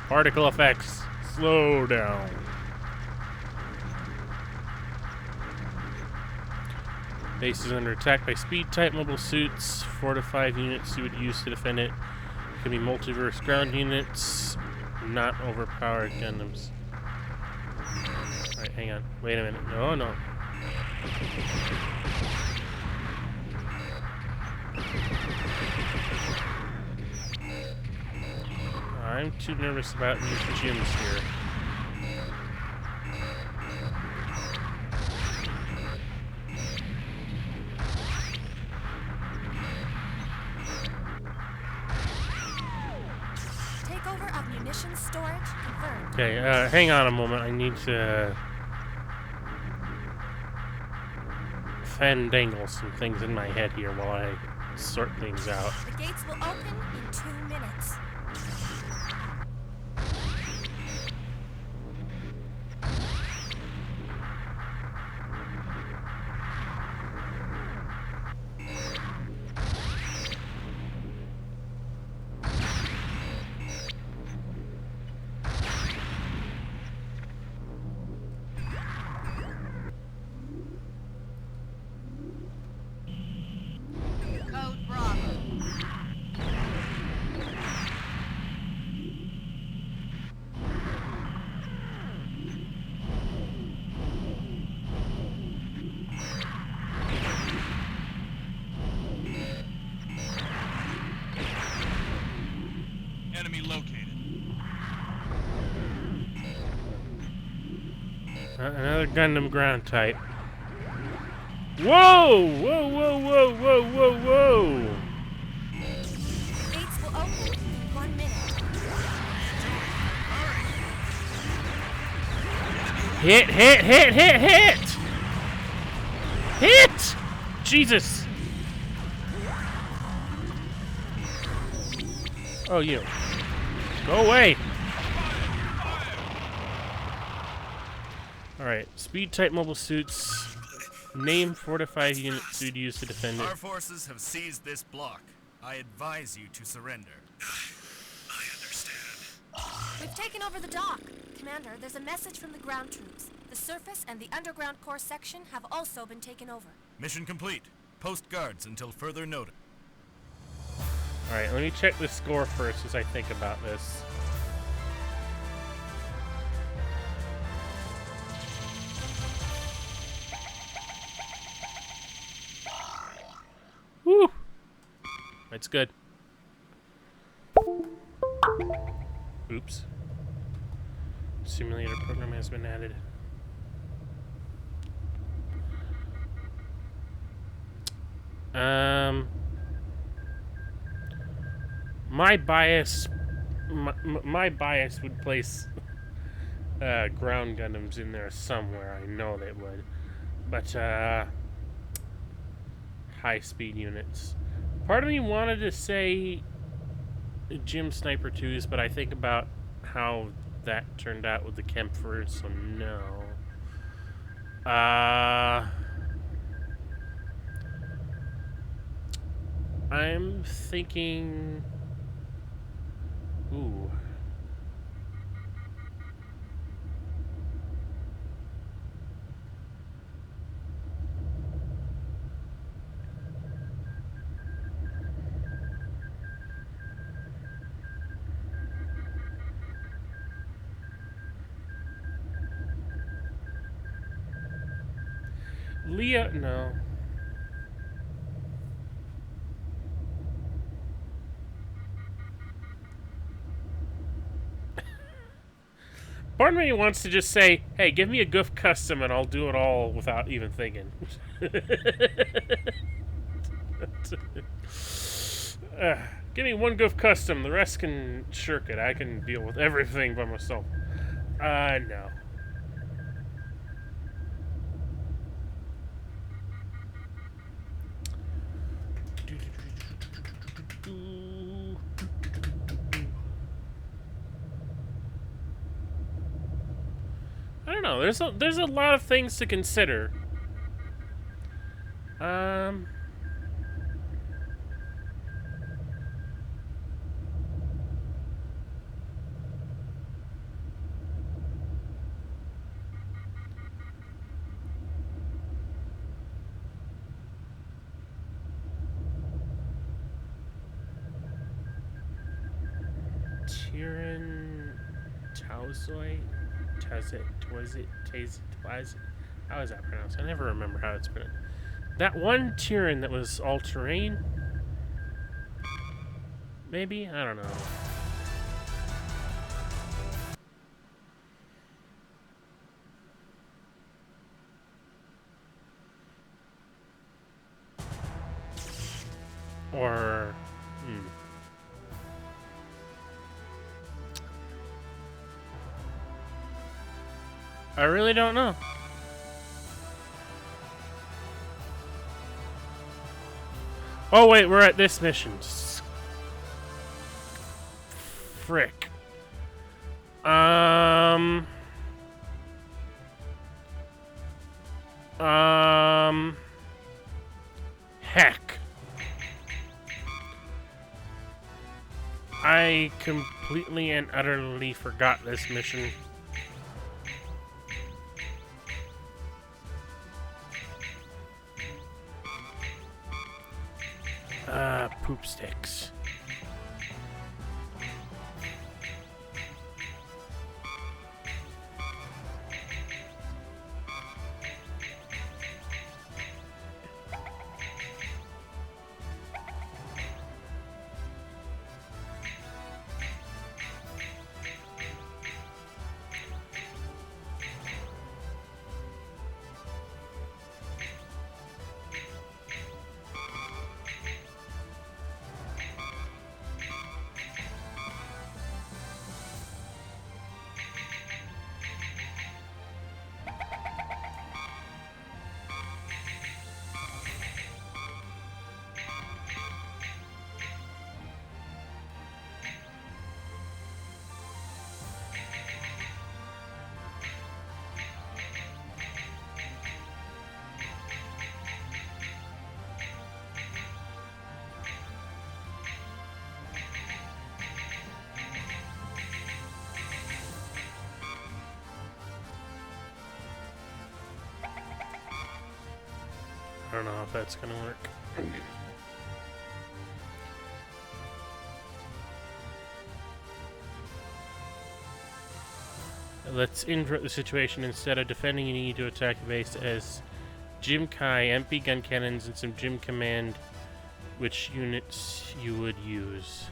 Particle effects. Slow down. Base is under attack by speed-type mobile suits. 4 to 5 units you would use to defend it. Could be multiverse ground units, not overpowered Gundams. Alright, hang on. Wait a minute. No, no. I'm too nervous about these gyms here. Takeover of munitions storage confirmed. Okay, hang on a moment. I need to fandangle some things in my head here while I sort things out. The gates will open in 2 minutes. Code Bravo. Enemy located. Another Gundam ground type. Whoa! Whoa, whoa, whoa, whoa, whoa, whoa! Gates will open in 1 minute. Hit, hit, hit, hit, hit! Hit! Jesus! Oh, you. Go away! Alright, speed-type mobile suits. Name fortified units you'd use to defend it. Our forces have seized this block. I advise you to surrender. I understand. We've taken over the dock. Commander, there's a message from the ground troops. The surface and the underground core section have also been taken over. Mission complete. Post guards until further notice. Alright, let me check the score first as I think about this. Woo! That's good. Oops. Simulator program has been added. My bias would place ground Gundams in there somewhere. I know they would, but high speed units. Part of me wanted to say Gym Sniper 2s, but I think about how that turned out with the Kempfers, so no. I'm thinking... Ooh. Leah, no. Part of me wants to just say, hey, give me a goof custom and I'll do it all without even thinking. Give me one goof custom, the rest can shirk it. I can deal with everything by myself. No. I don't know. There's a lot of things to consider. Tyrion Tauzoi? How is that pronounced? I never remember how it's pronounced. That one Tyrion that was all-terrain? Maybe? I don't know. Or... I really don't know. Oh wait, we're at this mission. Frick. Heck. I completely and utterly forgot this mission. Poop sticks. know if that's gonna work. Let's invert the situation. Instead of defending, you need to attack the base as Jim Kai, MP gun cannons, and some Jim Command. Which units you would use?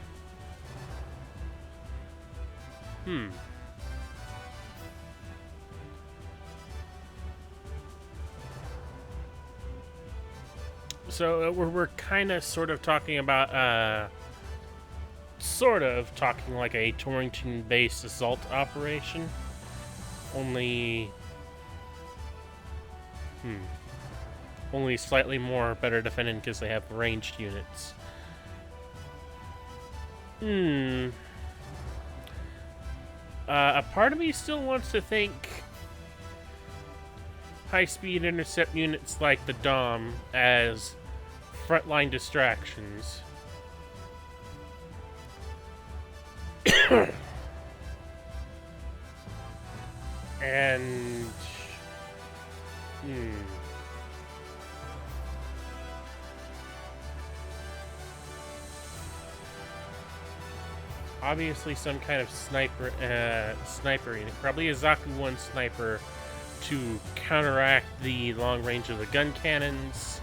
So we're kind of sort of talking about like a Torrington-based assault operation. Only slightly more better defended because they have ranged units. A part of me still wants to think high-speed intercept units like the Dom as frontline distractions. And obviously some kind of sniper unit, probably a Zaku 1 sniper to counteract the long range of the gun cannons.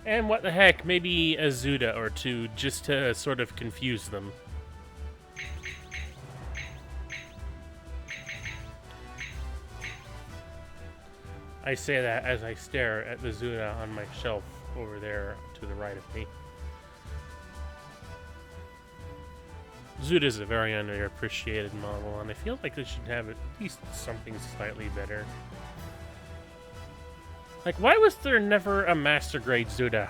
And what the heck, maybe a Zuda or two just to sort of confuse them. I say that as I stare at the Zuda on my shelf over there to the right of me. Zuda is a very underappreciated model, and I feel like they should have at least something slightly better. Like, why was there never a Master Grade Zuda?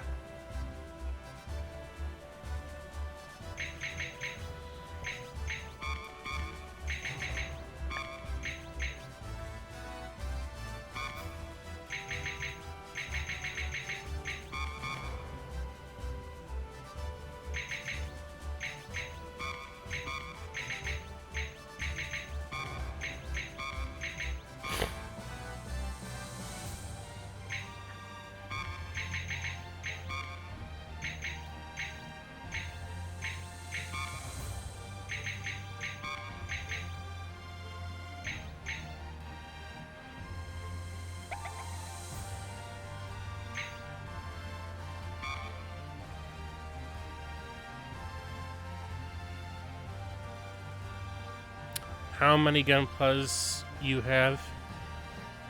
How many Gunplas you have?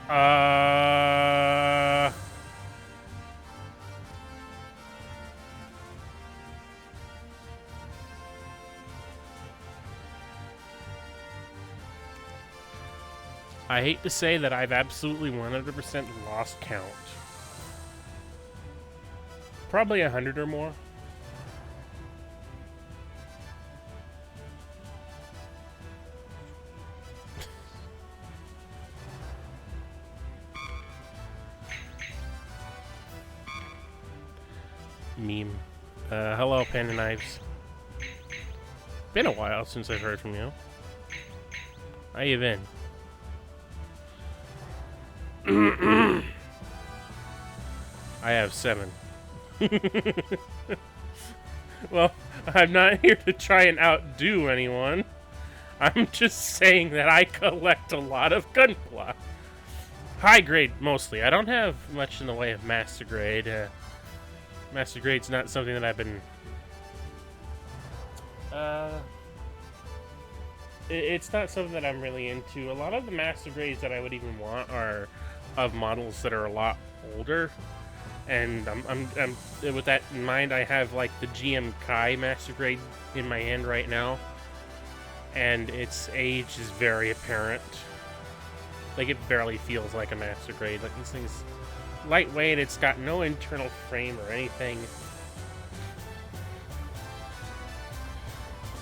I hate to say that I've absolutely 100% lost count. Probably 100 or more. Meme. Hello, Panda Knives. Been a while since I've heard from you. How you been? I have 7. Well, I'm not here to try and outdo anyone. I'm just saying that I collect a lot of Gunpla. High grade, mostly. I don't have much in the way of Master Grade. Master Grade's not something that I've been... It's not something that I'm really into. A lot of the Master Grades that I would even want are of models that are a lot older. And I'm with that in mind, I have like the GM Kai Master Grade in my hand right now. And its age is very apparent. Like, it barely feels like a Master Grade. Like, this thing's lightweight. It's got no internal frame or anything.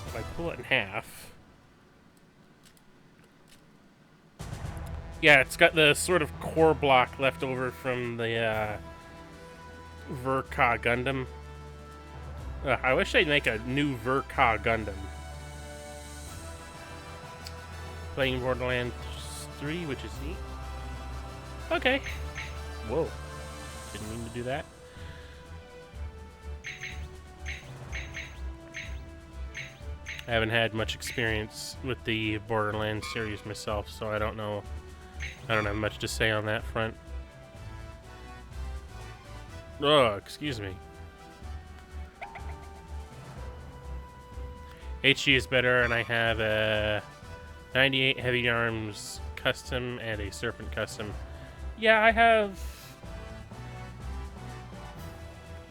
If I pull it in half, yeah, it's got the sort of core block left over from the Verka Gundam. I wish they'd make a new Verka Gundam. Playing Borderlands 3, which is neat. Okay. Whoa. Didn't mean to do that. I haven't had much experience with the Borderlands series myself, so I don't know. I don't have much to say on that front. Oh, excuse me. HG is better, and I have a 98 Heavy Arms Custom and a Serpent Custom. Yeah, I have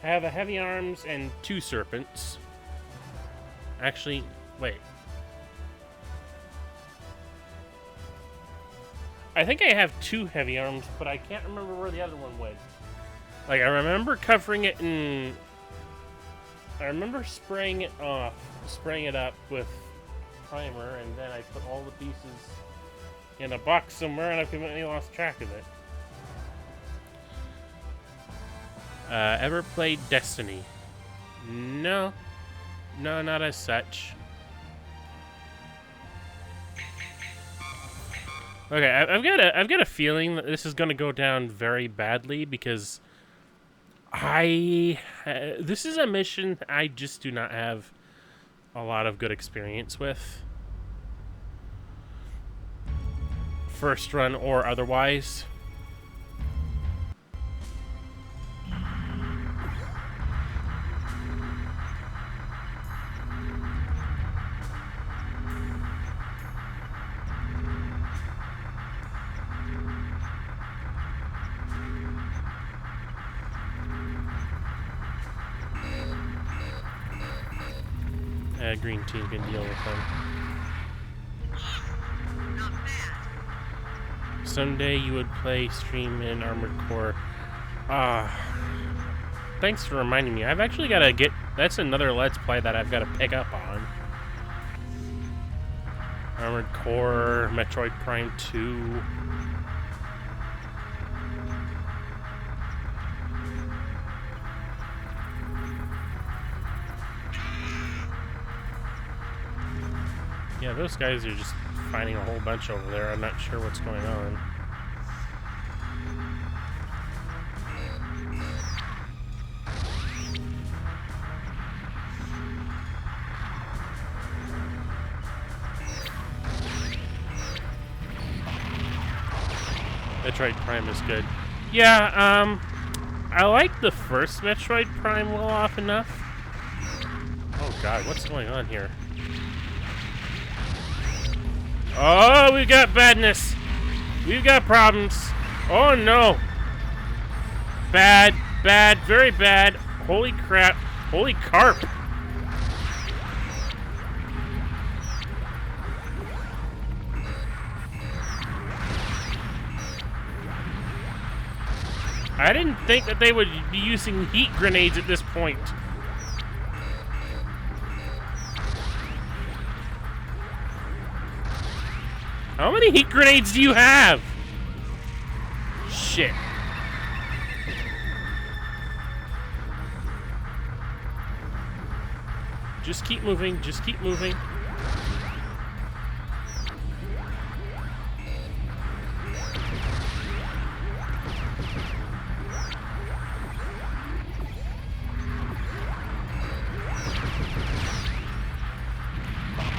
a Heavy Arms and 2 Serpents. Actually, wait. I think I have 2 Heavy Arms, but I can't remember where the other one went. Like, I remember covering it in... I remember spraying it off, spraying it up with primer, and then I put all the pieces in a box somewhere, and I completely lost track of it. Ever played Destiny? No. No, not as such. Okay, I've got a feeling that this is going to go down very badly because this is a mission I just do not have a lot of good experience with. First run or otherwise. Green team can deal with them. Not bad. Someday you would play stream in Armored Core. Thanks for reminding me. I've actually got to get... That's another Let's Play that I've got to pick up on. Armored Core, Metroid Prime 2... Yeah, those guys are just fighting a whole bunch over there. I'm not sure what's going on. Metroid Prime is good. Yeah, I like the first Metroid Prime well off enough. Oh god, what's going on here? Oh, we've got badness. We've got problems. Oh no. Bad, bad, very bad. Holy crap. Holy carp. I didn't think that they would be using heat grenades at this point. How many heat grenades do you have? Shit. Just keep moving, just keep moving.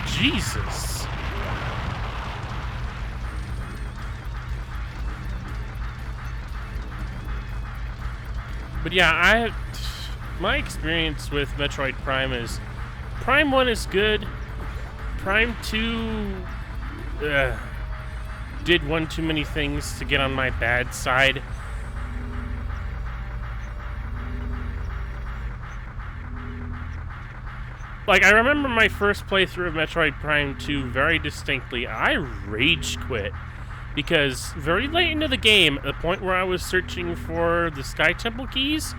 Jesus. But yeah, my experience with Metroid Prime is Prime 1 is good. Prime 2 did one too many things to get on my bad side. Like, I remember my first playthrough of Metroid Prime 2 very distinctly. I rage quit Because very late into the game, at the point where I was searching for the Sky Temple keys,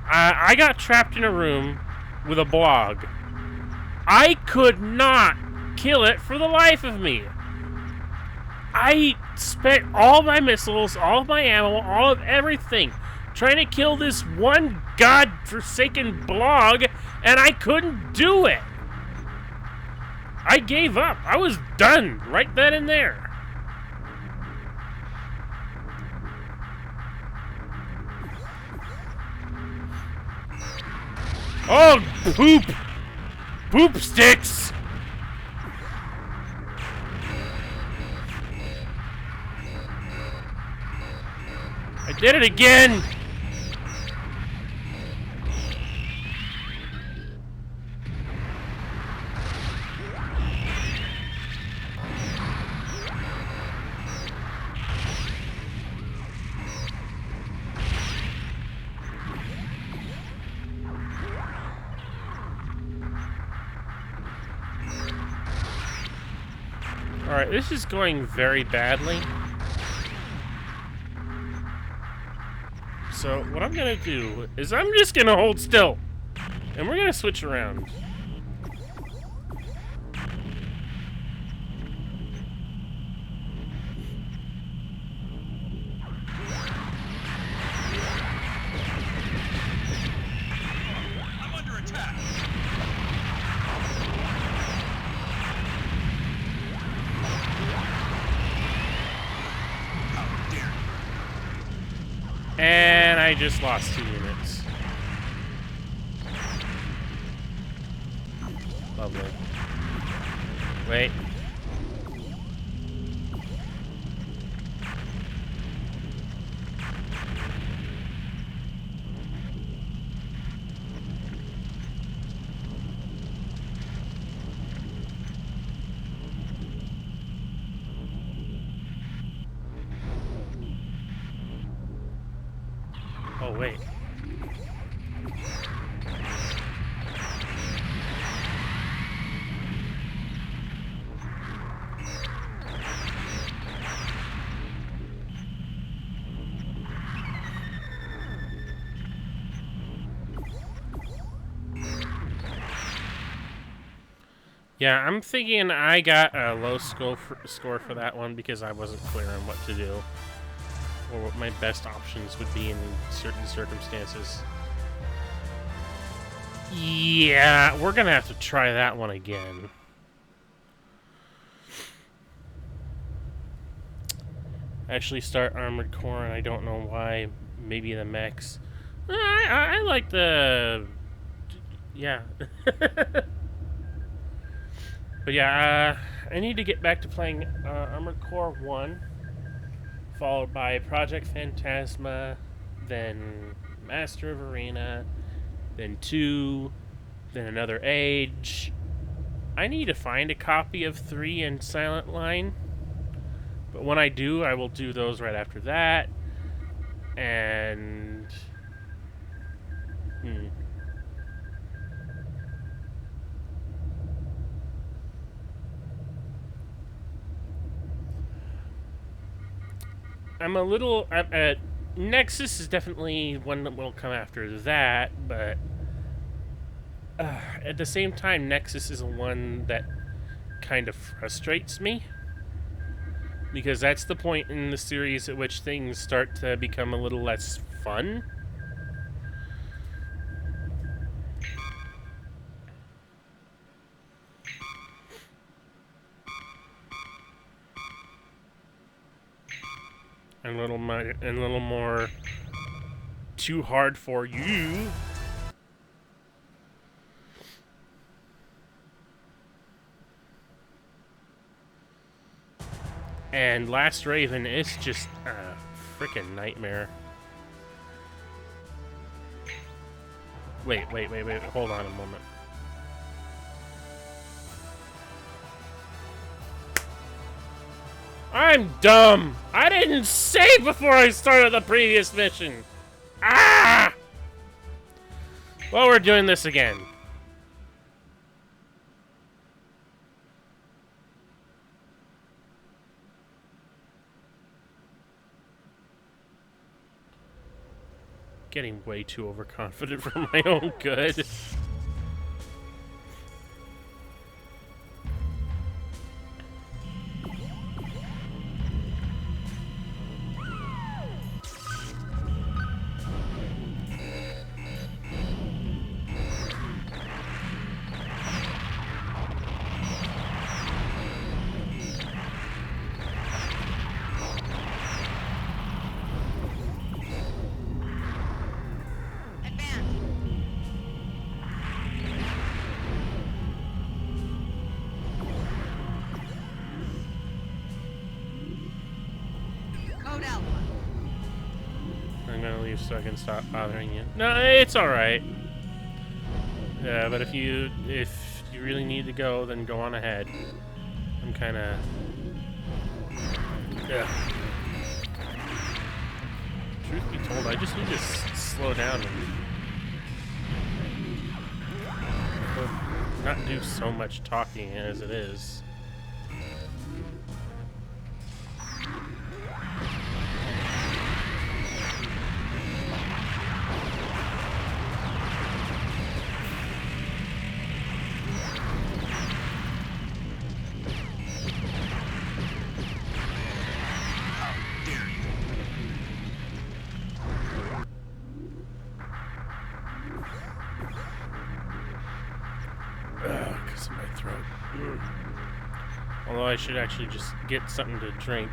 I got trapped in a room with a blog. I could not kill it for the life of me. I spent all my missiles, all of my ammo, all of everything trying to kill this one godforsaken blog, and I couldn't do it. I gave up. I was done right then and there. Oh, poop! Poop sticks! I did it again! Alright, this is going very badly. So, what I'm gonna do is I'm just gonna hold still. And we're gonna switch around. I'm under attack. How dare you? And I just lost 2 units. Lovely. Wait. Oh, wait. Yeah, I'm thinking I got a low score for that one because I wasn't clear on what to do. Or what my best options would be in certain circumstances. Yeah, we're gonna have to try that one again. Actually start Armored Core, and I don't know why. Maybe the mechs. I like the... Yeah. But yeah, I need to get back to playing Armored Core 1. Followed by Project Phantasma, then Master of Arena, then 2, then Another Age. I need to find a copy of 3 and Silent Line. But when I do, I will do those right after that. And... I'm a little... Nexus is definitely one that will come after that, but... at the same time, Nexus is one that kind of frustrates me. Because that's the point in the series at which things start to become a little less fun. And a little more too hard for you. And Last Raven is just a freaking nightmare. Wait, hold on a moment. I'm dumb! I didn't save before I started the previous mission! Ah! Well, we're doing this again. getting way too overconfident for my own good. Code Alpha. I'm gonna leave so I can stop bothering you. No, it's all right. Yeah, but if you really need to go, then go on ahead. I'm kind of. Yeah. Truth be told, I just need to slow down and not do so much talking as it is. Because of my throat. Although I should actually just get something to drink.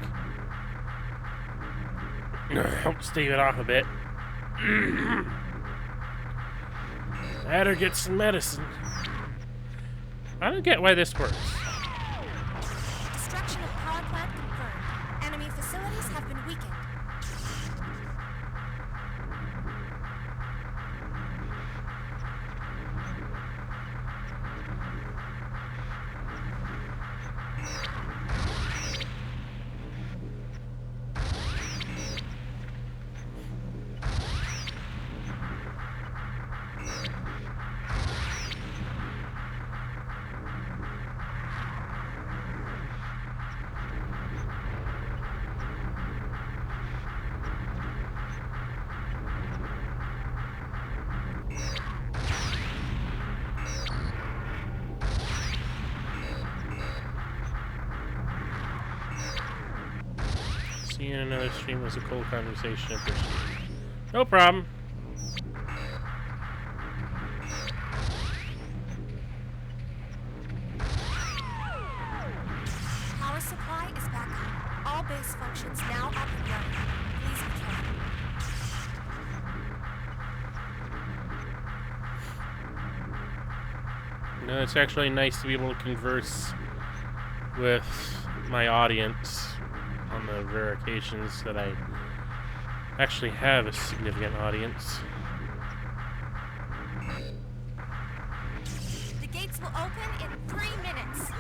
Help stave it off a bit. That or get some medicine. I don't get why this works. Destruction of power plant confirmed. Enemy facilities have been weakened. Seeing another stream was a cool conversation. No problem. Power supply is back up. All base functions now up and running. Please be careful. No, it's actually nice to be able to converse with my audience on the rare occasions that I actually have a significant audience. The gates will open in 3 minutes.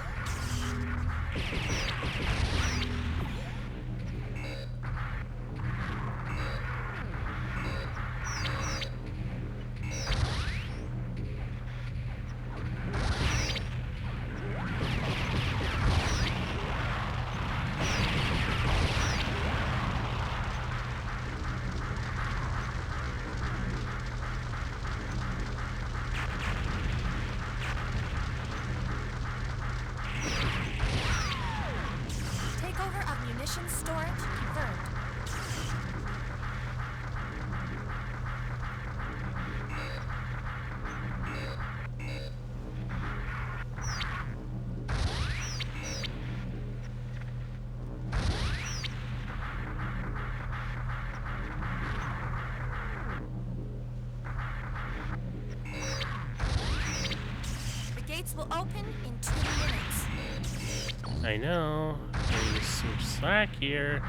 Takeover of munitions storage confirmed. The gates will open in 2 minutes. I know. There's some slack here.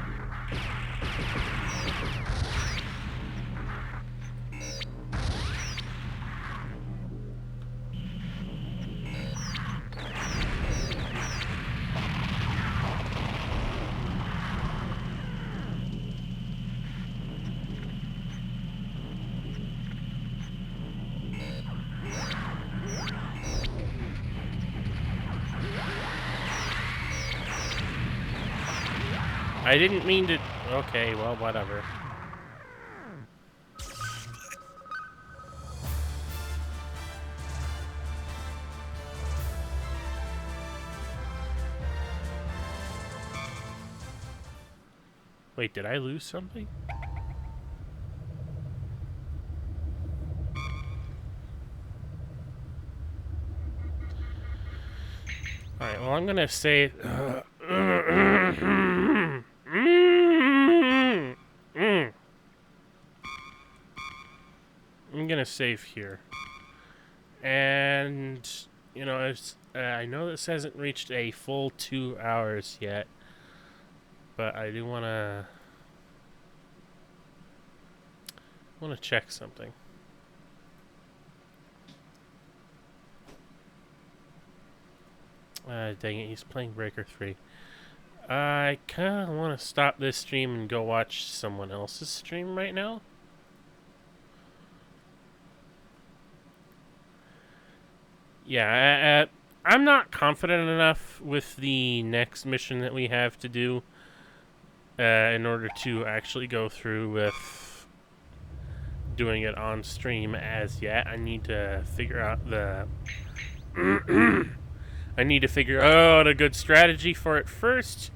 I didn't mean to. Okay, well, whatever. Wait, did I lose something? Alright, well, I'm gonna say... I'm gonna save here. And, you know, I know this hasn't reached a full 2 hours yet, but I do wanna check something. Dang it, he's playing Breaker 3. I kinda wanna stop this stream and go watch someone else's stream right now. Yeah, I'm not confident enough with the next mission that we have to do in order to actually go through with doing it on stream as yet. I need to figure out the... I need to figure out a good strategy for it first.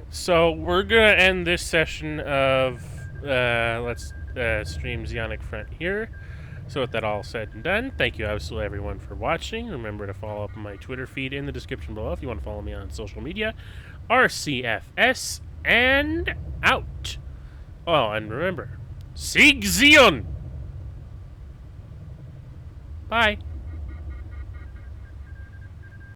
So we're going to end this session of Let's Stream Zeonic Front here. So with that all said and done, thank you absolutely everyone for watching. Remember to follow up on my Twitter feed in the description below if you want to follow me on social media. RCFS and out. Oh, and remember, Sieg Zeon! Bye.